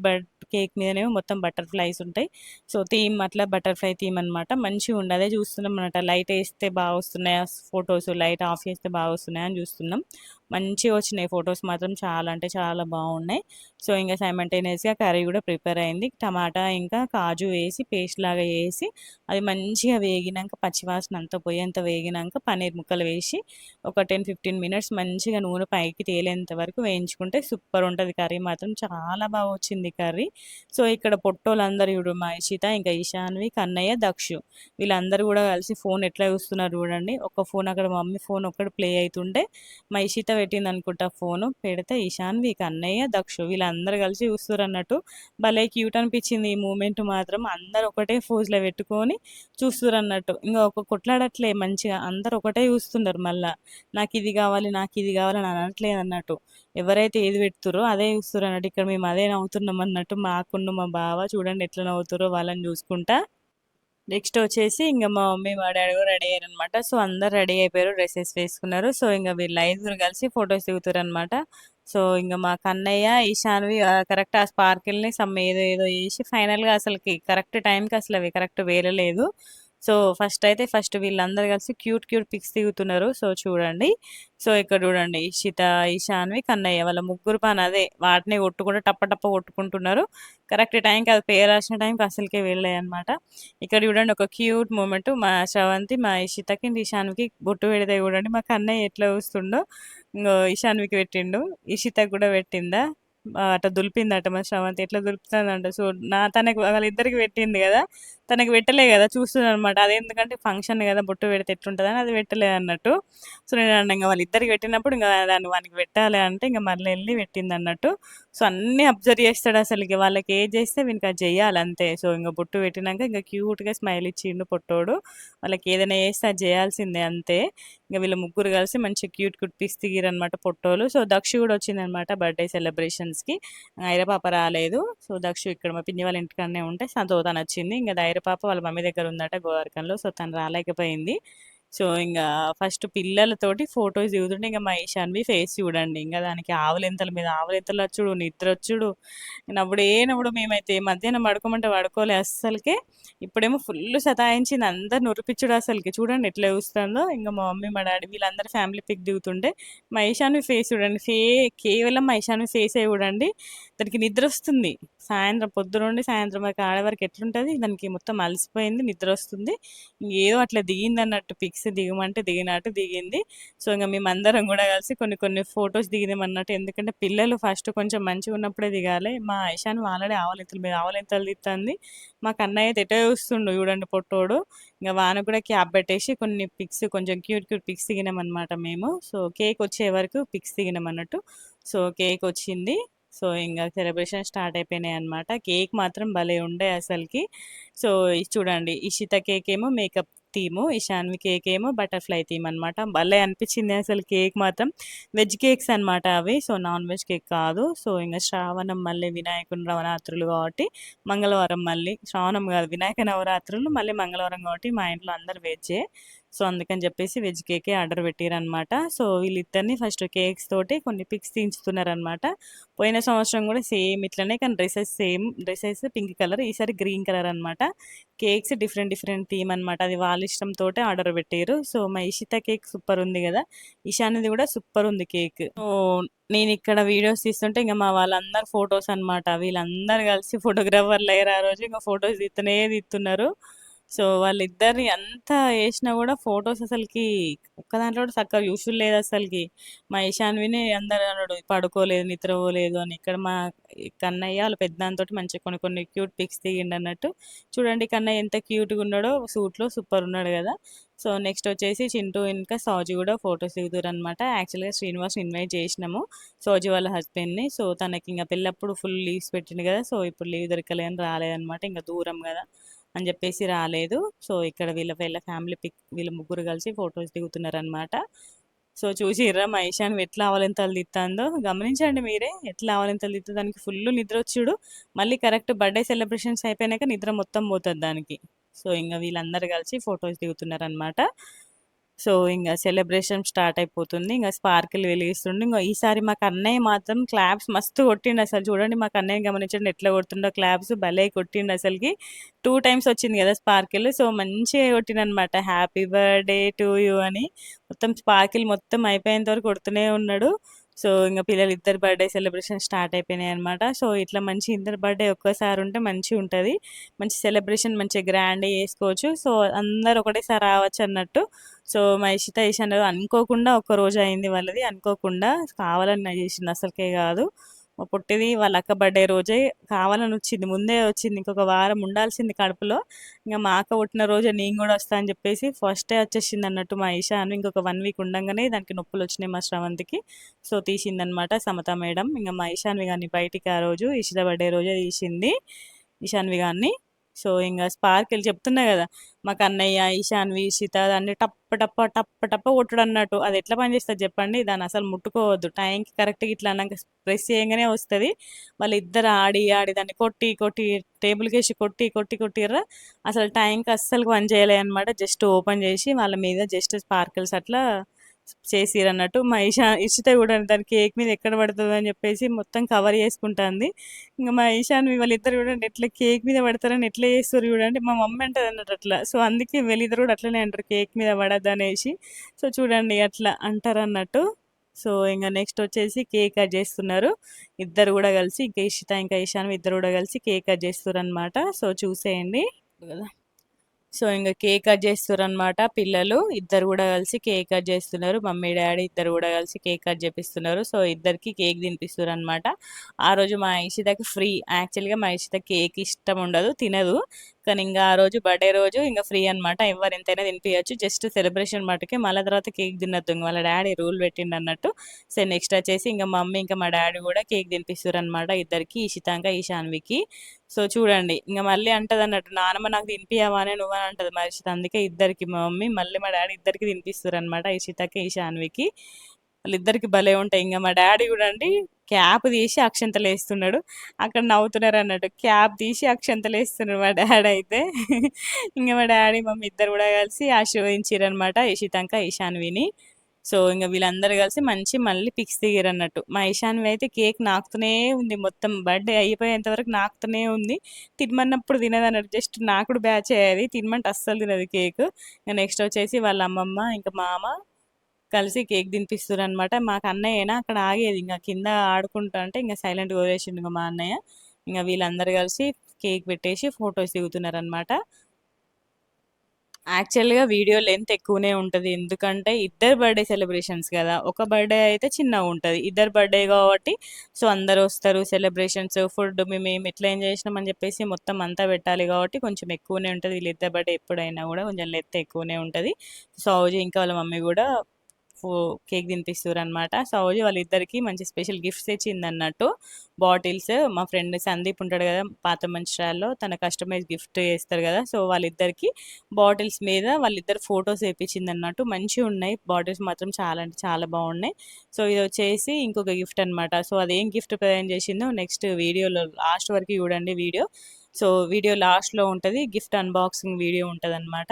కేక్ మీదనేమో మొత్తం బటర్‌ఫ్లైస్ ఉంటాయి. సో, థీమ్ అట్లా బటర్‌ఫ్లై థీమ్ అనమాట. మంచిగుంది. అదే చూస్తున్నామనమాట. లైట్ ఏస్తే బాగొస్తున్నాయా ఫోటోస్, లైట్ ఆఫ్ చేస్తే బాగొస్తున్నాయా అని చూస్తున్నాం. మంచిగొచ్చినాయి ఫోటోస్ మాత్రం చాలా అంటే చాలా బాగున్నాయి. సో, ఇంక సైమల్టేనియస్‌గా కర్రీ కూడా ప్రిపేర్ అయింది. టమాటా ఇంకా కాజు వేసి పేస్ట్ లాగా చేసి అది మంచిగా వేగినంక పచ్చివాసన అంతా పోయేంత వేగినంక పన్నీర్ ముక్కలు వేసి ఒక 10, 15 మినిట్స్ మంచిగా నూనె పైకి తేలేంత వరకు వేయించుకుంటే సూపర్ ఉంటది కర్రీ మాత్రం. చాలా బాగా వచ్చింది కర్రీ. సో, ఇక్కడ పొట్టోళ్ళందరూ చూడు మా ఇషిత, ఇంకా ఇషాన్వి, కన్నయ్య, దక్షు వీళ్ళందరూ కూడా కలిసి ఫోన్ ఎట్లా చూస్తున్నారు చూడండి. ఒక ఫోన్ అక్కడ మమ్మీ ఫోన్ ఒక్కటి ప్లే అయితుంటే మా ఇషిత పెట్టిందనుకుంటా ఫోను. పెడితే ఇషాన్వి, కన్నయ్య, దక్షు వీళ్ళందరూ కలిసి చూస్తుర్రన్నట్టు. భలే క్యూట్ అనిపించింది ఈ మూమెంట్ మాత్రం. అందరూ ఒకటే ఫోజ్‌లో పెట్టుకొని చూస్తుర్రన్నట్టు. ఇంగ ఒక కొట్లాడట్లే మంచిగా. అందరూ ఒకటే చూస్తున్నారు మళ్ళా. నాకిది గావాలి, నాకిది గావాలి అని అనట్లేదన్నట్టు. ఎవరైతే ఏది పెడుతుర్రో అదే చూస్తుర్రన్నట్టు. ఇక్కడ మేము అదే నవ్వుతున్నామన్నట్టు మా అక్కును, మా బావ చూడండి ఎట్లా నవ్వుతుర్రో వాళ్ళని చూసుకుంటా. నెక్స్ట్ వచ్చేసి ఇంగ మా మమ్మీ, మా డ్యాడీ కూడా రెడీ అయ్యారనమాట. సో, అందరూ రెడీ అయిపోయారు. డ్రెసెస్ వేసుకున్నారు. సో, ఇంగ వీళ్ళు ఐదుగురు కలిసి ఫోటోస్ దిగుతుర్రనమాట. సో, ఇంగ మా కన్నయ్య, ఈశాన్వి కరెక్ట్ ఆ స్పార్కిల్‌ని సమ్ ఏదో ఏదో చేసి ఫైనల్‌గా అసలకి కరెక్ట్ టైంకి అసలు అవి కరెక్ట్ పేలలేదు. సో, ఫస్ట్ వీళ్ళందరూ కలిసి క్యూట్ క్యూట్ పిక్స్ దిగుతున్నారు. సో, చూడండి. సో, ఇక్కడ చూడండి ఇషిత, ఈశాన్వి, కన్నయ్య వాళ్ళ ముగ్గురు పని అదే. వాటిని కొట్టుకుంటూ టప టప కొట్టుకుంటున్నారు. కరెక్ట్ టైంకి అది పేరాల్సిన టైంకి అసలుకే వెళ్ళాయన్నమాట. ఇక్కడ చూడండి ఒక క్యూట్ మూమెంట్ మా శ్రవంతి, మా ఇషితకి, ఇషాన్వికి బొట్టు పెడితే చూడండి మా కన్నయ్య ఎట్లా చూస్తుండో. ఇంగో ఇషాన్వికి పెట్టిండు. ఇషితకి కూడా పెట్టిందా. అట్లా దులిపిందట మా శ్రవంతి. ఎట్లా దులుపుతుందంట. సో, తనకి వాళ్ళిద్దరికి పెట్టింది కదా! తనకి పెట్టలే కదా! చూస్తుందనమాట. అదెందుకంటే ఫంక్షన్ కదా! బొట్టు పెడితే ఎట్లుంటదని అది పెట్టలేదన్నట్టు. సో, నేనన్నా ఇంగ వాళ్ళిద్దరికి పెట్టినప్పుడు ఇంగ దాన్ని వానికి పెట్టాలి అంటే ఇంగ మళ్ళీ ఎళ్లి పెట్టిందన్నట్టు. సో, అన్నీ అబ్జర్వ్ చేస్తాడసలకి. వాళ్ళకి ఏది చేస్తే వీనికి అది చెయ్యాలి అంతే. సో, ఇంగ బొట్టు పెట్టినంక ఇంగ క్యూట్‌గా స్మైల్ ఇచ్చిండు పొట్టోడు. వాళ్ళకి ఏదైనా చేస్తే అది చేయాల్సిందే అంతే. ఇంగ వీళ్ళు ముగ్గురు కలిసి మంచి cute cute pics దిగిరనమాట పొట్టోళ్ళు. So, Dakshu కూడా వచ్చిందనమాట బర్త్‌డే సెలబ్రేషన్స్‌కి. ఐరా పాప రాలేదు. సో, దక్షు ఇక్కడ మా పిన్ని వాళ్ళ ఇంటికాడనే ఉంటే తనొచ్చింది. ఇంగ ధైర్య పాప వాళ్ళ మమ్మీ దగ్గర ఉందట గోవర్కంలో. సో, తను రాలేకపోయింది. సో, ఇంగా ఫస్ట్ పిల్లలతోటి ఫోటోస్ దిగుతుంటే ఇంగ మా ఈశాన్వి ఫేస్ చూడండి. ఇంగ దానికి ఆవులింతల మీద ఆవులింతలొచ్చుడు, నిద్రొచ్చుడు, నవ్వుడు మేమైతే మధ్యాహ్నం పడుకోమంటే పడుకోలే అస్సలకే. ఇప్పుడేమో ఫుల్లు సతాయించింది. అందరిని ఒరిపిచ్చుడు అసలకి. చూడండి ఎట్లా చూస్తుందో. ఇంగ మా మమ్మీ, మా డ్యాడీ వీళ్ళందరూ ఫ్యామిలీ పిక్ దిగుతుంటే మా ఈశాన్వి ఫేస్ చూడండి. కేవలం మా ఈశాన్వి ఫేసే చూడండి. దానికి నిద్రొస్తుంది. సాయంత్రం పొద్దునుండి సాయంత్రం వరకు ఆడేవరకు ఎట్లుంటది, దానికి మొత్తం అలసిపోయింది, నిద్రొస్తుంది. ఇంగేదో అట్లా దిగిందన్నట్టు పిక్స్ దిగమంటే దిగినట్టు దిగింది. సో, ఇంగ మేమందరం గూడా కలిసి కొన్ని కొన్ని ఫోటోస్ దిగినామన్నట్టు. ఎందుకంటే పిల్లలు ఫస్ట్ కొంచెం మంచిగున్నప్పుడే దిగాలి. మా ఇషాన్వి ఆల్రెడీ ఆవలింతల మీద ఆవలింతలు తీత్తాంది. మా కన్నయ్య అయితే ఎటో చూస్తుండు చూడండి పొట్టోడు. ఇంగ వానికి కూడా క్యాప్ పెట్టేసి కొన్ని పిక్స్ కొంచెం క్యూట్ క్యూట్ పిక్స్ దిగినామన్నమాట మేము. సో, కేకొచ్చే వరకు పిక్స్ దిగినామన్నట్టు. సో, కేకొచ్చింది. సో, ఇంగ సెలబ్రేషన్ స్టార్ట్ అయిపోయినాయన్నమాట. కేక్ మాత్రం భలే ఉండే అసలకి. సో, ఇది చూడండి ఇషిత కేకేమో మేకప్ థీము, ఇషాన్వి కేకేమో బటర్‌ఫ్లై థీమ్ అనమాట. భలే అనిపించింది అసలు కేక్ మాత్రం. వెజ్ కేక్స్ అనమాట అవి. సో, నాన్ వెజ్ కేక్ కాదు. సో, ఇంగ శ్రావణం మళ్ళీ వినాయకుని నవరాత్రులు కాబట్టి మంగళవారం మళ్ళీ శ్రావణం కాదు వినాయక నవరాత్రులు మళ్ళీ మంగళవారం కాబట్టి మా ఇంట్లో అందరూ వెజ్జే. సో, అందుకని చెప్పేసి వెజ్ కేకే ఆర్డర్ పెట్టిరనమాట. సో, వీళ్ళిద్దరిని ఫస్ట్ కేక్స్ తోటి కొన్ని పిక్స్ తీయించుతున్నారనమాట. పోయిన సంవత్సరం కూడా సేమ్ ఇట్లనే కానీ డ్రెసెస్ పింక్ కలర్, ఈసారి గ్రీన్ కలర్ అనమాట. కేక్స్ డిఫరెంట్ డిఫరెంట్ థీమ్ అనమాట. అది వాళ్ళ ఇష్టంతోటే ఆర్డర్ పెట్టిర్రు. సో, మా ఇషిత కేక్ సూపర్ ఉంది కదా! ఇషాన్‌ది కూడా సూపర్ ఉంది కేక్. సో, నేనిక్కడ వీడియోస్ తీస్తుంటే ఇంగ మా వాళ్ళందరూ ఫోటోస్ అనమాట. వీళ్ళందరూ కలిసి ఫోటోగ్రాఫర్‌లయ్యారు ఆ రోజు. ఇంగ ఫోటోస్ తీస్తున్నారు. సో, వాళ్ళిద్దరిని ఎంత ఏసినా గూడా ఫోటోస్ అసలకి ఒక్క దాంట్లో కూడా సక్కగా చూసుడు లేదసలకి. మా ఇషాన్విని అందరూ అనుడు పడుకోలేదు, నిద్రపోలేదు అని. ఇక్కడ మా కన్నయ్య వాళ్ళ పెద్దనాన్నతోటి మంచిగా కొన్ని కొన్ని క్యూట్ పిక్స్ దిగిండన్నట్టు. చూడండి కన్నయ్య ఎంత క్యూట్‌గున్నాడో సూట్‌లో సూపరున్నాడు గదా! సో, నెక్స్ట్ వచ్చేసి చింటూ ఇంకా సాజి గూడా ఫోటోస్ దిగుతుర్రనమాట. యాక్చువల్‌గా శ్రీనివాస్‌ని ఇన్వైట్ చేసినాము. సోజి వాళ్ళ హస్బెండ్‌ని. సో, తనకింక పెళ్ళప్పుడు ఫుల్ లీవ్స్ పెట్టిండు గదా! సో, ఇప్పుడు లీవ్ దొరకలే అని రాలేదనమాట. ఇంక దూరం గదా! అని జెప్పేసి రాలేదు. సో, ఇక్కడ వీళ్ళ ఫ్యామిలీ పిక్ వీళ్ళు ముగ్గురు కలిసి ఫోటోస్ దిగుతున్నారనమాట. సో, చూసిర్రా మా ఇషాన్వి ఎట్లా ఆవలింతలు తీత్తాందో? గమనించండి మీరే. ఎట్లా ఆవలింతలు తీత్తదో దానికి ఫుల్లు నిద్రొచ్చుడు. మళ్ళీ కరెక్ట్ బర్త్‌డే సెలబ్రేషన్స్ అయిపోయినాక నిద్ర మొత్తం పోతది దానికి. సో, ఇంగ వీళ్ళందరూ కలిసి ఫోటోస్ దిగుతున్నారనమాట. సో, ఇంగ సెలబ్రేషన్ స్టార్ట్ అయిపోతుంది. ఇంగ స్పార్కిల్ వెలిగిస్తుండు. ఇంగ ఈసారి మాకు అన్నయ్య మాత్రం క్లాప్స్ మస్తు కొట్టిండసలు. చూడండి మాకు అన్నయ్యని గమనించండి ఎట్లా కొడుతుండో క్లాప్స్ భలే కొట్టిండసలకి. 2 టైమ్స్ వచ్చింది గదా స్పార్కిల్. సో, మంచిగా కొట్టిండనమాట. హ్యాపీ బర్త్‌డే టు యూ అని. మొత్తం స్పార్కిల్ మొత్తం అయిపోయేంత వరకు కొడుతూనే ఉన్నాడు. సో, ఇంగ పిల్లలిద్దరి బర్త్‌డే సెలబ్రేషన్ స్టార్ట్ అయిపోయినాయనమాట. సో, ఇట్లా మంచి ఇద్దరి బర్త్‌డే ఒకేసారి ఉంటే మంచిగుంటది. మంచి సెలబ్రేషన్ మంచిగా గ్రాండ్‌గా చేసుకోవచ్చు. సో, అందరూ ఒకటేసారి రావచ్చన్నట్టు. సో, మా ఇషిత, ఇషాన్ అనుకోకుండా ఒక్కరోజు అయింది వాళ్ళది. అనుకోకుండా కావాలని చేసింది అసలుకే కాదు. మా పొట్టిది వాళ్ళ అక్క బర్త్‌డే రోజే కావాలని వచ్చింది. ముందే వచ్చింది. ఇంకొక వారం ఉండాల్సింది కడుపులో. ఇంగ మా అక్క పుట్టిన రోజే నేను గూడా వస్తా అని చెప్పేసి ఫస్టే వచ్చేసిందన్నట్టు మా ఇషాను. ఇంకొక 1 వీక్ ఉండంగానే దానికి నొప్పులొచ్చినాయి మా శ్రవంతికి. సో, తీసిందనమాట సమత మేడం. ఇంగ మా ఇషాన్వి గారిని బయటికి ఆ రోజు ఇషిత బర్త్‌డే రోజే తీసింది. ఇషాన్వి గారిని. సో, ఇంగ స్పార్కిల్ చెప్తున్నా గదా! మాకు అన్నయ్య, ఇషాన్వి, ఇషిత దాన్ని టప్ప టప్ప టప్ప టప్ప కొట్టుడన్నట్టు. అది ఎట్లా పనిచేస్తది జెప్పండి? దాన్ని అసలు ముట్టుకోవద్దు. టైంకి కరెక్ట్‌గా ఇట్లా అనంక ప్రెస్ చేయంగానే వస్తది. వాళ్ళిద్దరు ఆడి, ఆడి దాన్ని కొట్టి, కొట్టి టేబుల్‌కేసి కొట్టి, కొట్టి కొట్టిర్రా అసలు టైంకి అస్సలు పని చేయలే అనమాట. జస్ట్ ఓపెన్ చేసి వాళ్ళ మీద జస్ట్ స్పార్కిల్స్ అట్లా చేసిరన్నట్టు. మా ఇషిత గూడా దాని కేక్ మీద ఎక్కడ పడతదని జెప్పేసి మొత్తం కవర్ చేసుకుంటాంది. ఇంగ మా ఈశాన్వి వాళ్ళిద్దరు చూడండి ఎట్లా కేక్ మీద పడతారని ఎట్లా చేస్తుర్రు చూడండి. మా మమ్మీ అంటదన్నట్టు అట్లా. సో, అందుకే వీళ్ళిద్దరు కూడా అట్లనే అంటారు కేక్ మీద పడద్దనేసి. సో, చూడండి అట్లా అంటారన్నట్టు. సో, ఇంగ నెక్స్ట్ వచ్చేసి కేక్ కట్ చేస్తున్నారు. ఇద్దరు గూడా కలిసి ఇంకా ఇషిత, ఇంకా ఈశాన్వి ఇద్దరు గూడా కలిసి కేక్ కట్ చేస్తుర్రనమాట. సో, చూసేయండి. కదా! సో, ఇంగ కేక్ కట్ చేస్తుర్రనమాట పిల్లలు. ఇద్దరు గూడా కలిసి కేక్ కట్ చేస్తున్నారు. మమ్మీ, డ్యాడీ ఇద్దరు గూడా కలిసి కేక్ కట్ చేపిస్తున్నారు. సో, ఇద్దరికీ కేక్ తినిపిస్తుర్రనమాట. ఆ రోజు మా ఇషితకి ఫ్రీ. యాక్చువల్‌గా మా ఇషితకి కేక్ ఇష్టం ఉండదు. తినదు. కానీ ఇంగ ఆ రోజు బర్త్‌డే రోజు ఇంగ ఫ్రీ అనమాట. ఎవ్వరు ఎంతైనా తినిపియచ్చు. జస్ట్ సెలబ్రేషన్ మట్టుకే. మళ్ళా తర్వాత కేక్ తినొద్దు. ఇంగ వాళ్ళ డ్యాడీ రూల్ పెట్టిండన్నట్టు. సో, నెక్స్ట్ వచ్చేసి ఇంగ మమ్మీ ఇంకా మా డ్యాడీ గూడా కేక్ తినిపిస్తుర్రనమాట ఇద్దరికీ. ఇషితాంక, ఈశాన్వికి. సో, చూడండి ఇంగ మళ్ళీ అంటదన్నట్టు నానమ్మ నాకు తినిపియవానే నువ్వని అంటది మా ఇషిత. అందుకే ఇద్దరికి మా మమ్మీ మళ్ళీ మా డ్యాడీ ఇద్దరికి తినిపిస్తుర్రనమాట. ఇషితకి, ఈశాన్వికి. వాళ్ళిద్దరికి భలే ఉంటాయి. ఇంగ మా డ్యాడీ గూడా అండి క్యాప్ తీసి అక్షింతలేస్తున్నాడు. అక్కడ నవ్వుతున్నారన్నట్టు. క్యాప్ తీసి అక్షింతలేస్తున్నాడు మా డ్యాడీ అయితే. ఇంగ మా డ్యాడీ, మమ్మీ ఇద్దరు గూడా కలిసి ఆశీర్వదించిర్రనమాట ఇషితాంక, ఈశాన్విని. సో, ఇంగ వీళ్ళందరూ కలిసి మంచి మళ్ళీ పిక్స్ దిగిరన్నట్టు. మా ఈశాన్వి అయితే కేక్ నాకుతూనే ఉంది. మొత్తం బర్త్‌డే అయిపోయేంత వరకు నాకుతూనే ఉంది. తినమన్నప్పుడు తినదన్నట్టు. జస్ట్ నాకుడు బ్యాచే అది. తినమంటే అస్సలు తినదు కేకు. ఇంగ నెక్స్ట్ వచ్చేసి వాళ్ళ అమ్మమ్మ, ఇంకా మామ కలిసి కేక్ తినిపిస్తుర్రనమాట. మాకు అన్నయ్యేనా అక్కడ ఆగేది. ఇంగ కింద ఆడుకుంటా అంటే ఇంగ సైలెంట్‌గా వదిలేసిండు ఇంగ మా అన్నయ్య. ఇంగ వీళ్ళందరూ కలిసి కేక్ పెట్టేసి ఫోటోస్ దిగుతున్నారనమాట. యాక్చువల్‌గా వీడియో లెంత్ ఎక్కువనే ఉంటది. ఎందుకంటే ఇద్దరి బర్త్‌డే సెలబ్రేషన్స్ గదా! ఒక బర్త్‌డే అయితే చిన్నగుంటది. ఇద్దరి బర్త్‌డే గాబట్టి సో, అందరొస్తారు. సెలబ్రేషన్స్, ఫుడ్ మేమేమి ఎట్లా ఎంజాయ్ చేసినామని జెప్పేసి మొత్తం అంతా పెట్టాలి గాబట్టి కొంచెం ఎక్కువనే ఉంటది. వీళ్ళిద్దరి బర్త్‌డే ఎప్పుడైనా గూడా కొంచెం లెంత్ ఎక్కువనే ఉంటది. సౌజీ ఇంకా వాళ్ళ మమ్మీ గూడా ఫో కేక్ తినిపిస్తుర్రనమాట. సౌజీ వాళ్ళిద్దరికీ మంచి స్పెషల్ గిఫ్ట్స్ తెచ్చిందన్నట్టు. బాటిల్స్ మా ఫ్రెండ్ సందీప్ ఉంటాడు గదా! పాత మంచిర్యాలలో తన కస్టమైజ్ గిఫ్ట్ చేస్తారు గదా! సో, వాళ్ళిద్దరికీ బాటిల్స్ మీద వాళ్ళిద్దరు ఫోటోస్ ఏపిచ్చిందన్నట్టు. మంచిగున్నాయి. బాటిల్స్ మాత్రం చాలా అంటే చాలా బాగున్నాయి. సో, ఇదొచ్చేసి ఇంకొక గిఫ్ట్ అనమాట. సో, అదేం గిఫ్ట్ ప్రజెంట్ చేసిందో నెక్స్ట్ వీడియోలో లాస్ట్ వరకు చూడండి వీడియో. సో, వీడియో లాస్ట్‌లో ఉంటది. గిఫ్ట్ అన్బాక్సింగ్ వీడియో ఉంటదనమాట.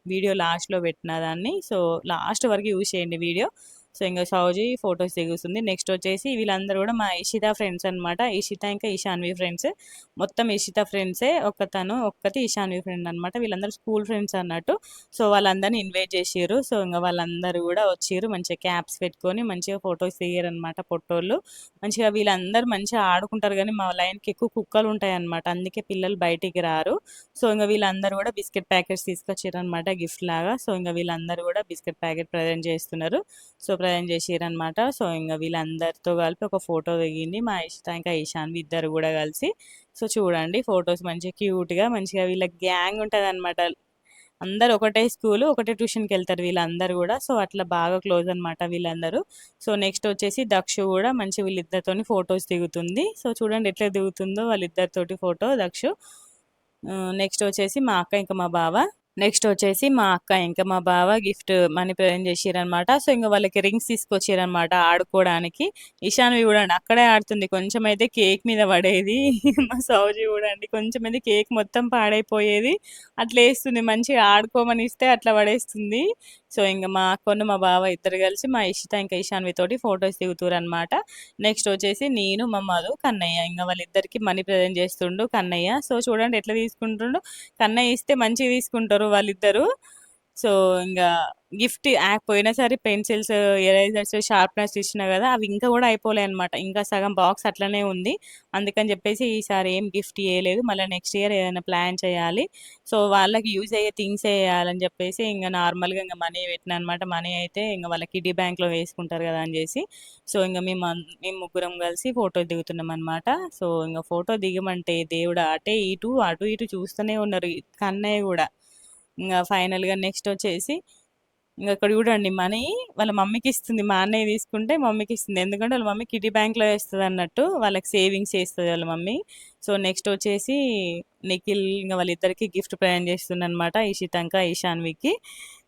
వీడియో లాస్ట్‌లో పెట్టిన దాన్ని. సో, లాస్ట్ వరకు చూసేయండి వీడియో. సో, ఇంగ సౌజీ ఫోటోస్ దిగుతుంది. నెక్స్ట్ వచ్చేసి వీళ్ళందరూ గూడా మా ఇషిత ఫ్రెండ్స్ అనమాట. ఇషిత ఇంకా ఈశాన్వి ఫ్రెండ్స్. మొత్తం ఇషిత ఫ్రెండ్సే. ఒక్కతను, ఒక్కతి ఈశాన్వి ఫ్రెండ్ అనమాట. వీళ్ళందరూ స్కూల్ ఫ్రెండ్స్ అన్నట్టు. సో, వాళ్ళందరిని ఇన్వైట్ చేసిర్రు. సో, ఇంగ వాళ్ళందరూ గూడా వచ్చిర్రు. మంచిగా క్యాప్స్ పెట్టుకొని మంచిగా ఫోటోస్ దిగారనమాట పొట్టోళ్ళు. మంచిగా వీళ్ళందరూ మంచిగా ఆడుకుంటారు గానీ, మా లైన్‌కి ఎక్కువ కుక్కలుంటాయన్నమాట. అందుకే పిల్లలు బయటికి రారు. సో, ఇంగ వీళ్ళందరూ గూడా బిస్కెట్ ప్యాకెట్స్ తీసుకొచ్చిర్రనమాట గిఫ్ట్‌లాగా. సో, ఇంగ వీళ్ళందరూ గూడా బిస్కెట్ ప్యాకెట్ ప్రజెంట్ చేస్తున్నారు. సో, ప్రజెంట్ చేసిర్రనమాట. సో, ఇంగ వీళ్ళందరితో కలిపి ఒక ఫోటో దిగింది. మా ఇషిత ఇంకా ఈశాన్వి ఇద్దరు గూడా కలిసి. సో, చూడండి ఫోటోస్ మంచిగా క్యూట్‌గా మంచిగా వీళ్ళ గ్యాంగ్ ఉంటదనమాట. అందరూ ఒకటే స్కూలు, ఒకటే ట్యూషన్‌కెళ్తారు వీళ్ళందరూ గూడా. సో, అట్లా బాగా క్లోజ్ అనమాట వీళ్ళందరూ. సో, నెక్స్ట్ వచ్చేసి దక్షు గూడా మంచి వీళ్ళిద్దరితోని ఫోటోస్ దిగుతుంది. సో, చూడండి ఎట్లా దిగుతుందో వాళ్ళిద్దరితోటి ఫోటో దక్షు. నెక్స్ట్ వచ్చేసి మా అక్క ఇంకా మా బావ. నెక్స్ట్ వచ్చేసి మా అక్క, ఇంకా మా బావ గిఫ్ట్ మనీ ప్రజెంట్ చేసిరనమాట. సో, ఇంక వాళ్ళకి రింగ్స్ తీసుకొచ్చిరనమాట ఆడుకోవడానికి. ఇషాన్వి చూడండి అక్కడే ఆడుతుంది. కొంచెమైతే కేక్ మీద పడేది. మా సౌజీ చూడండి కొంచెమైతే కేక్ మొత్తం పాడైపోయేది. అట్లేస్తుంది. మంచిగా ఆడుకోమని ఇస్తే అట్లా పడేస్తుంది. సో, ఇంక మా అక్కను, మా బావ ఇద్దరు కలిసి మా ఇషిత, ఇంకా ఇషాన్వి తోటి ఫోటోస్ దిగుతురనమాట. నెక్స్ట్ వచ్చేసి నేను, మా మధు, కన్నయ్య ఇంక వాళ్ళిద్దరికి మనీ ప్రజెంట్ చేస్తుండు కన్నయ్య. సో, చూడండి ఎట్లా తీసుకుంటుండు. కన్నయ్య ఇస్తే మంచిగా తీసుకుంటారు వాళ్ళిద్దరు. సో, ఇంగా గిఫ్ట్ పోయినసారి పెన్సిల్స్, ఎరేజర్స్, షార్ప్‌నర్స్ ఇచ్చినా గదా! అవి ఇంకా గూడా అయిపోలే అనమాట. ఇంకా సగం బాక్స్ అట్లనే ఉంది. అందుకని జెప్పేసి ఈసారి ఏం గిఫ్ట్ ఇయ్యలేదు. మళ్ళా నెక్స్ట్ ఇయర్ ఏదైనా ప్లాన్ చేయాలి. సో, వాళ్ళకి యూజ్ అయ్యే థింగ్సే ఇయ్యాలని జెప్పేసి ఇంగ నార్మల్‌గా ఇంగ మనీ పెట్టినా అనమాట. మనీ అయితే ఇంగ వాళ్ళ కిడ్డీ బ్యాంక్‌లో వేసుకుంటారు గదా! అని జేసి. సో, ఇంగ మేము ముగ్గురం కలిసి ఫోటో దిగుతున్నామనమాట. సో, ఇంగ ఫోటో దిగమంటే దేవుడా! అటు ఇటు చూస్తూనే ఉన్నారు. కన్నయ్య గూడా. ఇంగ ఫైనల్‌గా నెక్స్ట్ వచ్చేసి ఇంగ ఇక్కడ చూడండి మనీ వాళ్ళ మమ్మీకిస్తుంది. మా అన్నయ్య తీసుకుంటే మమ్మీకిస్తుంది. ఎందుకంటే వాళ్ళ మమ్మీ కిడ్డీ బ్యాంక్‌లో ఏస్తదన్నట్టు. వాళ్ళకి సేవింగ్స్ చేస్తది వాళ్ళ మమ్మీ. సో, నెక్స్ట్ వచ్చేసి నిఖిల్ ఇంగ వాళ్ళిద్దరికీ గిఫ్ట్ ప్రజెంట్ చేస్తుండనమాట. ఇషితంక, ఇషాన్వికి.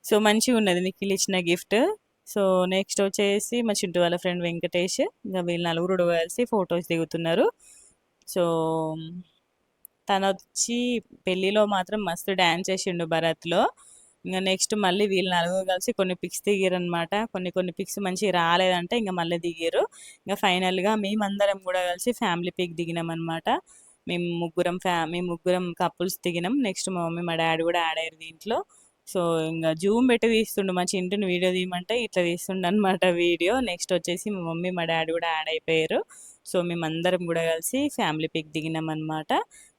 సో, మంచిగున్నది నిఖిల్ ఇచ్చిన గిఫ్ట్. సో, నెక్స్ట్ వచ్చేసి మా చింటూ వాళ్ళ ఫ్రెండ్ వెంకటేష్. ఇంగ వీళ్ళు నలుగురు కలిసి ఫోటోస్ దిగుతున్నారు. సో, తనొచ్చి పెళ్ళిలో మాత్రం మస్తు డాన్స్ చేసిండు భరత్‌లో. ఇంగ నెక్స్ట్ మళ్ళీ వీళ్ళు నలుగురు కలిసి కొన్ని పిక్స్ దిగిరనమాట. కొన్ని పిక్స్ మంచిగా రాలేదంటే ఇంగ మళ్ళీ దిగిర్రు. ఇంగ ఫైనల్‌గా మేమందరం గూడా కలిసి ఫ్యామిలీ పిక్ దిగినామనమాట. మేము ముగ్గురం కపుల్స్ దిగినాం. నెక్స్ట్ మా మమ్మీ, మా డ్యాడీ గూడా యాడ్ అయ్యారు దీంట్లో. సో, ఇంగ జూమ్ పెట్టి తీస్తుండు. మా చింటుని వీడియో తీయమంటే ఇట్లా తీస్తుండనమాట వీడియో. నెక్స్ట్ వచ్చేసి మా మమ్మీ, మా డ్యాడీ గూడా యాడ్ అయిపోయారు. సో, మేమందరం గూడా కలిసి ఫ్యామిలీ పిక్ దిగినామనమాట.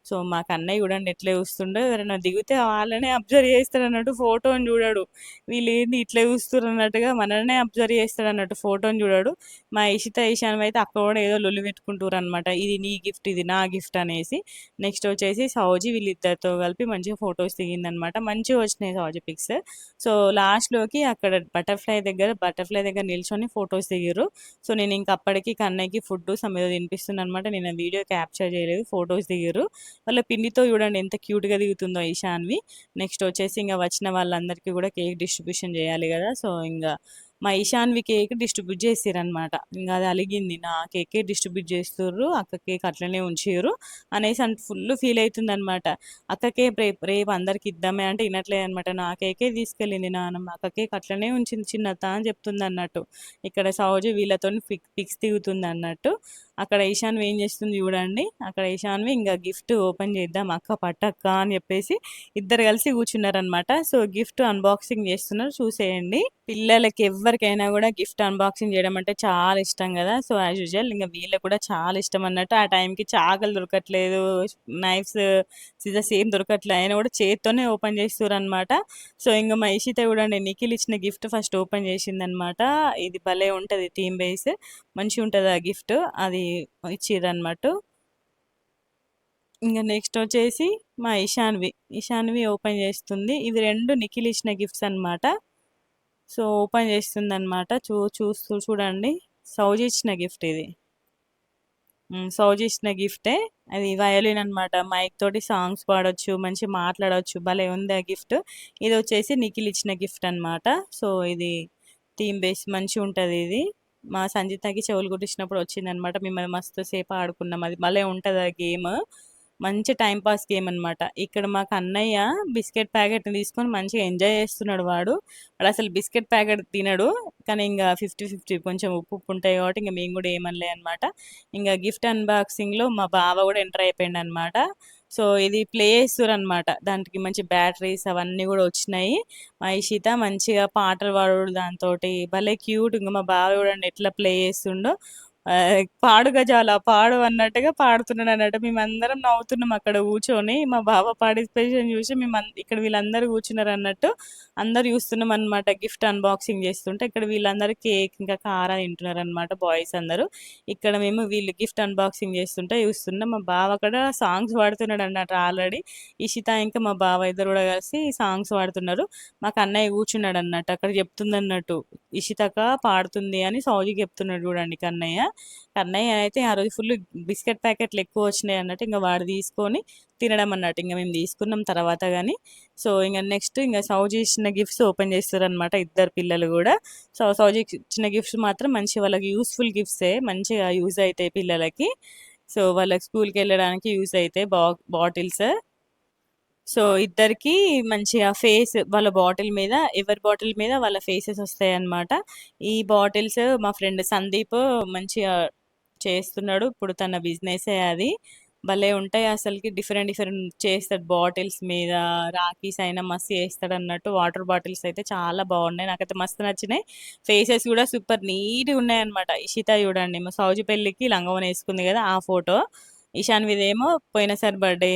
సో, మా కన్నయ్య చూడండి ఎట్లా చూస్తుండో, ఎవరైనా దిగితే వాళ్ళనే అబ్జర్వ్ చేస్తాడన్నట్టు ఫోటోని చూడడు. వీళ్ళేంది ఇట్లా చూస్తుర్రన్నట్టుగా మనల్నే అబ్జర్వ్ చేస్తాడన్నట్టు ఫోటోని చూడడు. మా ఇషిత, ఇషాన్వి అయితే అక్కడ కూడా ఏదో లొల్లి పెట్టుకుంటుర్రనమాట. ఇది నీ గిఫ్ట్, ఇది నా గిఫ్ట్ అనేసి. నెక్స్ట్ వచ్చేసి సౌజీ వీళ్ళిద్దరితో కలిపి మంచిగా ఫోటోస్ దిగిందనమాట. మంచిగా వచ్చినాయి సౌజీ పిక్స్. సో, లాస్ట్‌లోకి అక్కడ బటర్‌ఫ్లై దగ్గర నిల్చొని ఫోటోస్ దిగిర్రు. సో, నేను ఇంక అప్పటికి కన్నయ్యకి ఫుడ్డు ఏదో తినిపిస్తున్నాననమాట. నేను ఆ వీడియో క్యాప్చర్ చేయలేదు. ఫోటోస్ దిగిర్రు. వాళ్ళ పిన్నితో చూడండి ఎంత క్యూట్‌గా దిగుతుందో ఇషాన్వి. నెక్స్ట్ వచ్చేసి ఇంగ వచ్చిన వాళ్ళందరికీ గూడా కేక్ డిస్ట్రిబ్యూషన్ జేయాలి గదా! సో, ఇంగ మా ఇషాన్వి కేక్ డిస్ట్రిబ్యూట్ జేసిర్రనమాట. ఇంగ అది అలిగింది. నా కేకే డిస్ట్రిబ్యూట్ జేస్తుర్రు. అక్క కేక్ అట్లనే ఉంచిర్రు అనేసి ఫుల్ ఫీల్ అయితుందనమాట. అక్క కేక్ రేపు అందరికి ఇద్దామే అంటే ఇనట్లేదనమాట. నా కేకే తీసుకెళ్ళింది నానమ్మ. అక్క కేక్ అట్లనే ఉంచింది చిన్నత్త అని చెప్తుందన్నట్టు. ఇక్కడ సౌజీ వీళ్ళతోని పిక్స్ దిగుతుందన్నట్టు. అక్కడ ఈశాన్వి ఏం చేస్తుంది చూడండి. అక్కడ ఈశాన్వి ఇంగ గిఫ్ట్ ఓపెన్ చేద్దాం అక్క పట్టక్క అని చెప్పేసి ఇద్దరు కలిసి కూర్చున్నారనమాట. సో, గిఫ్ట్ అన్బాక్సింగ్ చేస్తున్నారు చూసేయండి. పిల్లలకి ఎవ్వరికైనా గూడా గిఫ్ట్ అన్బాక్సింగ్ జేయడం అంటే చాలా ఇష్టం గదా! సో, యాజ్ యూజువల్ ఇంగ వీళ్ళకి కూడా చాలా ఇష్టం అన్నట్టు. ఆ టైంకి చాకులు దొరకట్లేదు, నైఫ్స్, సిజర్స్ ఏం దొరకట్లే. అయినా గూడా చేత్తోనే ఓపెన్ చేస్తుర్రనమాట. సో, ఇంగ మా ఇషిత చూడండి నిఖిల్ ఇచ్చిన గిఫ్ట్ ఫస్ట్ ఓపెన్ చేసిందనమాట. ఇది భలే ఉంటది థీమ్ బేస్. మంచిగుంటది ఆ గిఫ్ట్. అది ఇచ్చిర్రనమాట. ఇంగ నెక్స్ట్ వచ్చేసి మా ఇషాన్వి ఓపెన్ చేస్తుంది. ఇవి 2 నిఖిల్ ఇచ్చిన గిఫ్ట్స్ అనమాట. సో, ఓపెన్ చేస్తుందనమాట. చూడండి. సౌజీ ఇచ్చిన గిఫ్ట్ ఇది. సౌజీ ఇచ్చిన గిఫ్టే. అది వయోలిన్ అనమాట. మైక్ తోటి సాంగ్స్ పాడొచ్చు, మంచిగా మాట్లాడొచ్చు. భలే ఉంది ఆ గిఫ్ట్. ఇదొచ్చేసి నిఖిల్ ఇచ్చిన గిఫ్ట్ అనమాట. సో, ఇది థీమ్ బేస్ మంచిగుంటది ఇది. మా సంజితకి చెవులు కుట్టించినప్పుడు వచ్చిందనమాట. మేము అది మస్తు సేపు ఆడుకున్నాం. అది భలే ఉంటది ఆ గేమ్. మంచి టైమ్ పాస్ గేమ్ అనమాట. ఇక్కడ మాకు అన్నయ్య బిస్కెట్ ప్యాకెట్‌ని తీసుకొని మంచిగా ఎంజాయ్ చేస్తున్నాడు వాడు. వాడసలు బిస్కెట్ ప్యాకెట్ తినడు. కానీ ఇంగ 50, 50 కొంచెం ఉప్పు ఉప్పు ఉంటాయి కాబట్టి ఇంగ మేము గూడా ఏమనలే అనమాట. ఇంగ గిఫ్ట్ అన్బాక్సింగ్‌లో మా బావ గూడా ఎంటర్ అయిపోయిండనమాట. సో, ఇది ప్లే చేస్తుర్రనమాట. దానికి మంచి బ్యాటరీస్ అవన్నీ గూడా వచ్చినాయి. మా ఇషిత మంచిగా పాటలు పాడుడు దాంతోటి భలే క్యూట్. ఇంగ మా బావ చూడండి ఎట్లా ప్లే చేస్తుండో. పాడు గజాల పాడు అన్నట్టుగా పాడుతున్నాడన్నట్టు. మేమందరం నవ్వుతున్నాం అక్కడ కూర్చొని. మా బావ పార్టిసిపేషన్ చూసి ఇక్కడ వీళ్ళందరూ కూర్చున్నారన్నట్టు అందరూ చూస్తున్నామనమాట గిఫ్ట్ అన్బాక్సింగ్ చేస్తుంటే. ఇక్కడ వీళ్ళందరూ కేక్ ఇంకా కారా తింటున్నారనమాట బాయ్స్ అందరూ. ఇక్కడ మేము వీళ్ళు గిఫ్ట్ అన్బాక్సింగ్ చేస్తుంటే చూస్తున్నాం. మా బావ అక్కడ సాంగ్స్ పాడుతున్నాడన్నట్టు ఆల్రెడీ. ఇషిత ఇంకా మా బావ ఇద్దరు కూడా కలిసి సాంగ్స్ పాడుతున్నారు. మాకు అన్నయ్య కూర్చున్నాడన్నట్టు. అక్కడ చెప్తుందన్నట్టు. ఇషితక్క పాడుతుంది అని సౌజికి చెప్తున్నాడు చూడండి కన్నయ్య. కన్నయ్య అయితే ఆ రోజు ఫుల్ బిస్కెట్ ప్యాకెట్లు ఎక్కువ వచ్చినాయి అన్నట్టు ఇంకా వాడు తీసుకొని తినడం అన్నట్టు. ఇంకా మేము తీసుకున్నాం తర్వాత కానీ. సో ఇంకా నెక్స్ట్ ఇంకా సౌజీ ఇచ్చిన గిఫ్ట్స్ ఓపెన్ చేస్తారనమాట ఇద్దరు పిల్లలు కూడా. సో సౌజీ ఇచ్చిన గిఫ్ట్స్ మాత్రం మంచి వాళ్ళకి యూస్ఫుల్ గిఫ్ట్సే, మంచిగా యూజ్ అవుతాయి పిల్లలకి. సో వాళ్ళకి స్కూల్కి వెళ్ళడానికి యూజ్ అవుతాయి బాటిల్స్. సో ఇద్దరికి మంచిగా ఫేస్ వాళ్ళ బాటిల్ మీద, ఎవరి బాటిల్ మీద వాళ్ళ ఫేసెస్ వస్తాయన్నమాట. ఈ బాటిల్స్ మా ఫ్రెండ్ సందీప్ మంచిగా చేస్తున్నాడు ఇప్పుడు, తన బిజినెసే అది. భలే ఉంటాయి అసలుకి, డిఫరెంట్ డిఫరెంట్ చేస్తాడు బాటిల్స్ మీద. రాఖీస్ అయినా మస్తు చేస్తాడు అన్నట్టు. వాటర్ బాటిల్స్ అయితే చాలా బాగున్నాయి, నాకైతే మస్తు నచ్చినాయి. ఫేసెస్ కూడా సూపర్ నీట్గా ఉన్నాయి అనమాట. ఇషిత చూడండి మా సౌజీ పెళ్ళికి లంగవని వేసుకుంది కదా ఆ ఫోటో. ఇషాన్విదేమో పోయినసారి బర్త్డే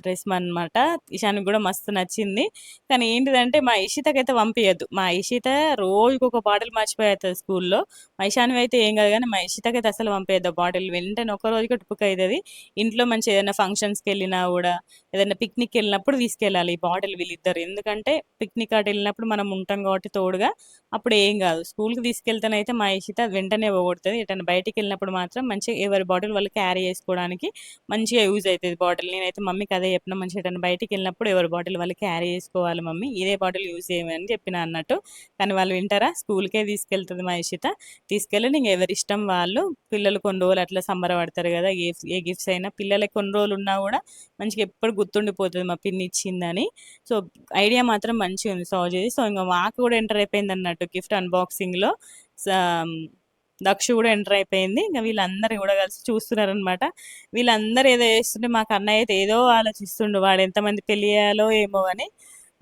డ్రెస్ అనమాట. ఇషాన్కి కూడా మస్తు నచ్చింది. కానీ ఏంటిదంటే మా ఇషితకైతే పంపించద్దు. మా ఇషిత రోజుకి ఒక బాటిల్ మర్చిపోతుంది స్కూల్లో. మా ఇషాన్వి అయితే ఏం కాదు కానీ మా ఇషితకైతే అసలు పంపించద్దు బాటిల్. వెంటనే ఒక రోజుకి టుపుక్ అవుతుంది. ఇంట్లో మంచి ఏదైనా ఫంక్షన్స్కి వెళ్ళినా కూడా, ఏదైనా పిక్నిక్ వెళ్ళినప్పుడు తీసుకెళ్ళాలి ఈ బాటిల్ వీళ్ళిద్దరు. ఎందుకంటే పిక్నిక్ అటు వెళ్ళినప్పుడు మనం ఉంటాం కాబట్టి తోడుగా, అప్పుడు ఏం కాదు. స్కూల్కి తీసుకెళ్తేనైతే మా ఇషిత వెంటనే పోగొడుతుంది. ఎటైనా బయటికి వెళ్ళినప్పుడు మాత్రం మంచిగా ఎవరి బాటిల్ వాళ్ళు క్యారీ చేసుకోవడానికి మంచిగా యూజ్ అవుతుంది బాటిల్. నేనైతే మమ్మీకి అదే చెప్పిన, మంచిగా ఎటైనా బయటికి వెళ్ళినప్పుడు ఎవరి బాటిల్ వాళ్ళు క్యారీ చేసుకోవాలి మమ్మీ, ఇదే బాటిల్ యూజ్ చేయమని చెప్పిన అన్నట్టు. కానీ వాళ్ళు వింటారా, స్కూల్కే తీసుకెళ్తుంది మా ఇషిత. తీసుకెళ్ళి ఇంక ఎవరి ఇష్టం వాళ్ళు. పిల్లలు కొన్ని రోజులు అట్లా సంబరపడతారు కదా, ఏ గిఫ్ట్స్ అయినా పిల్లలకి కొన్ని రోజులు ఉన్నా కూడా మంచిగా ఎప్పుడు గుర్తుండిపోతుంది మా పిన్ని ఇచ్చిందని. సో ఐడియా మాత్రం మంచిగా ఉంది సౌజీది. సో ఇంకా మాకు కూడా ఎంటర్ అయిపోయింది అన్నట్టు గిఫ్ట్ అన్బాక్సింగ్లో. దక్షు కూడా ఎంటర్ అయిపోయింది. ఇంకా వీళ్ళందరూ కూడా కలిసి చూస్తున్నారనమాట. వీళ్ళందరూ ఏదో చేస్తుంటే మాకు అన్నయ్య అయితే ఏదో ఆలోచిస్తుండు, వాడు ఎంతమంది పెళ్లి చేయాలో ఏమో అని.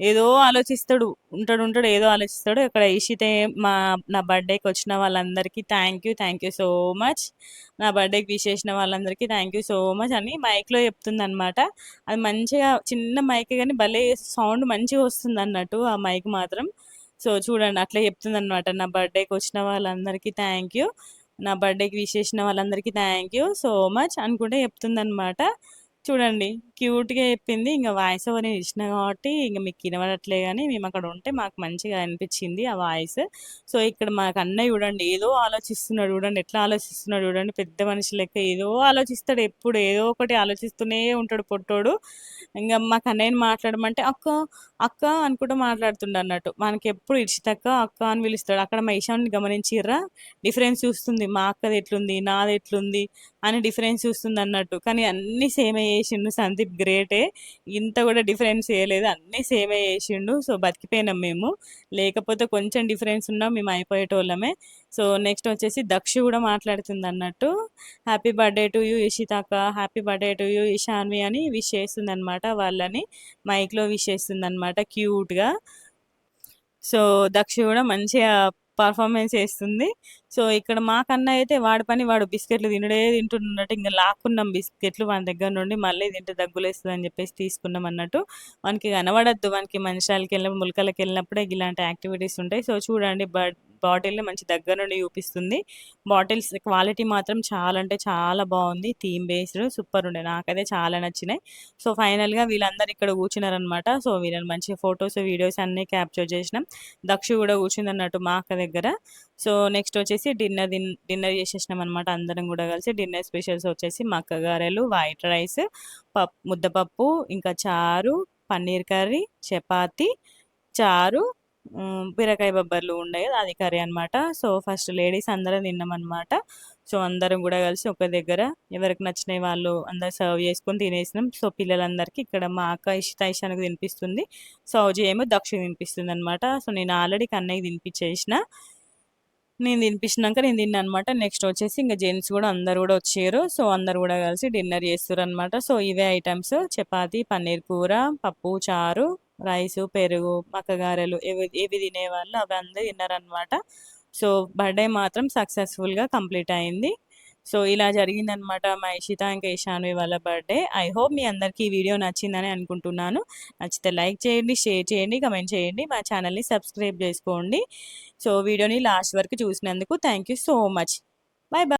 ఏదో ఆలోచిస్తాడు, ఉంటాడు ఉంటాడు ఏదో ఆలోచిస్తాడు. ఇక్కడ ఇషితే నా బర్త్డేకి వచ్చిన వాళ్ళందరికీ థ్యాంక్ యూ సో మచ్, నా బర్త్డేకి విష్ చేసిన వాళ్ళందరికీ థ్యాంక్ యూ సో మచ్ అని మైక్లో చెప్తుంది అనమాట. అది మంచిగా చిన్న మైక్ కానీ భలే సౌండ్ మంచిగా వస్తుంది అన్నట్టు ఆ మైక్ మాత్రం. సో చూడండి అట్లా చెప్తుంది అనమాట, నా బర్త్డేకి వచ్చిన వాళ్ళందరికీ థ్యాంక్ యూ, నా బర్త్డేకి విష్ చేసిన వాళ్ళందరికీ థ్యాంక్ యూ సో మచ్ అనుకుంటే చెప్తుంది అనమాట. చూడండి క్యూట్గా చెప్పింది. ఇంకా వాయిస్ ఓవర్ నేను ఇచ్చిన కాబట్టి ఇంకా మీకు వినబడట్లే, కానీ మేము అక్కడ ఉంటే మాకు మంచిగా అనిపించింది ఆ వాయిస్. సో ఇక్కడ మాకు అన్నయ్య చూడండి ఏదో ఆలోచిస్తున్నాడు, చూడండి ఎట్లా ఆలోచిస్తున్నాడు చూడండి. పెద్ద మనిషి లెక్క ఏదో ఆలోచిస్తాడు, ఎప్పుడు ఏదో ఒకటి ఆలోచిస్తూనే ఉంటాడు పొట్టోడు. ఇంకా మాకు అన్నయ్యని మాట్లాడమంటే అక్క అక్క అనుకుంటూ మాట్లాడుతుండ అన్నట్టు. మనకి ఎప్పుడు ఇచ్చితక్క అక్క అని పిలుస్తాడు. అక్కడ మా ఇషాన్ని గమనించిర్రా, డిఫరెన్స్ చూస్తుంది. మా అక్కది ఎట్లుంది నాది ఎట్లుంది అని డిఫరెన్స్ చూస్తుంది అన్నట్టు. కానీ అన్నీ సేమే చేసిండు సందీప్, గ్రేటే. ఇంత కూడా డిఫరెన్స్ చేయలేదు, అన్నీ సేమే చేసిండు. సో బతికిపోయినాం మేము, లేకపోతే కొంచెం డిఫరెన్స్ ఉన్నా మేము అయిపోయేటోళ్ళమే. సో నెక్స్ట్ వచ్చేసి దక్షు కూడా మాట్లాడుతుంది అన్నట్టు. హ్యాపీ బర్త్డే టు యూ ఇషితాక, happy birthday to you Ishanvi అని విష్ చేస్తుంది అనమాట. వాళ్ళని మైక్లో విష్ చేస్తుంది అనమాట క్యూట్గా. సో దక్ష కూడా మంచిగా పర్ఫార్మెన్స్ చేస్తుంది. సో ఇక్కడ మాకన్నా అయితే వాడి పని వాడు బిస్కెట్లు తింటున్నట్టు ఇంకా లాక్కున్నాం బిస్కెట్లు వాని దగ్గర నుండి. మళ్ళీ తింటే దగ్గులేస్తుంది అని చెప్పేసి తీసుకున్నాం అన్నట్టు. వానికి కనబడద్దు, వానికి మంచాలకి వెళ్ళినప్పుడు ములకలకి వెళ్ళినప్పుడే ఇలాంటి యాక్టివిటీస్ ఉంటాయి. సో చూడండి బాటిల్ని మంచి దగ్గర నుండి చూపిస్తుంది. బాటిల్స్ క్వాలిటీ మాత్రం చాలా అంటే చాలా బాగుంది, థీమ్ బేస్డ్ సూపర్ ఉండే, నాకైతే చాలా నచ్చినాయి. సో ఫైనల్గా వీళ్ళందరూ ఇక్కడ కూర్చున్నారనమాట. సో వీళ్ళని మంచిగా ఫొటోస్ వీడియోస్ అన్నీ క్యాప్చర్ చేసినాం. దక్షు కూడా కూర్చుంది అన్నట్టు మా అక్క దగ్గర. సో నెక్స్ట్ వచ్చేసి డిన్నర్ చేసేసినాం అనమాట అందరం కూడా కలిసి. డిన్నర్ స్పెషల్స్ వచ్చేసి మక్క గారెలు, వైట్ రైస్, ముద్దపప్పు, ఇంకా చారు, పన్నీర్ కర్రీ, చపాతి, చారు, బీరకాయ బొబ్బర్లు ఉండే కదా అది కర్రీ అనమాట. సో ఫస్ట్ లేడీస్ అందరం తిన్నామన్నమాట. సో అందరం కూడా కలిసి ఒక దగ్గర ఎవరికి నచ్చినవి వాళ్ళు అందరు సర్వ్ చేసుకొని తినేసినాం. సో పిల్లలందరికీ ఇక్కడ మా అక్క ఇషానికి తినిపిస్తుంది, సౌజీ ఏమో దక్ష తినిపిస్తుంది అనమాట. సో నేను ఆల్రెడీ కన్నయ్యకి తినిపించేసిన, నేను తినిపించినాక నేను తిన్నా అనమాట. నెక్స్ట్ వచ్చేసి ఇంకా జెంట్స్ కూడా అందరు కూడా వచ్చారు. సో అందరు కూడా కలిసి డిన్నర్ చేస్తారు అనమాట. సో ఇవే ఐటమ్స్ చపాతి, పన్నీర్ కూర, పప్పు, చారు, రైసు, పెరుగు, మక్కగారెలు ఏవి తినేవాళ్ళు అవి అందరూ తిన్నారనమాట. సో బర్త్డే మాత్రం సక్సెస్ఫుల్గా కంప్లీట్ అయింది. సో ఇలా జరిగిందనమాట మా ఇషిత ఇంకా ఇషాన్వి వాళ్ళ బర్త్డే. ఐ హోప్ మీ అందరికీ ఈ వీడియో నచ్చిందని అనుకుంటున్నాను. నచ్చితే లైక్ చేయండి, షేర్ చేయండి, కమెంట్ చేయండి, మా ఛానల్ని సబ్స్క్రైబ్ చేసుకోండి. సో వీడియోని లాస్ట్ వరకు చూసినందుకు thank you so much. Bye bye.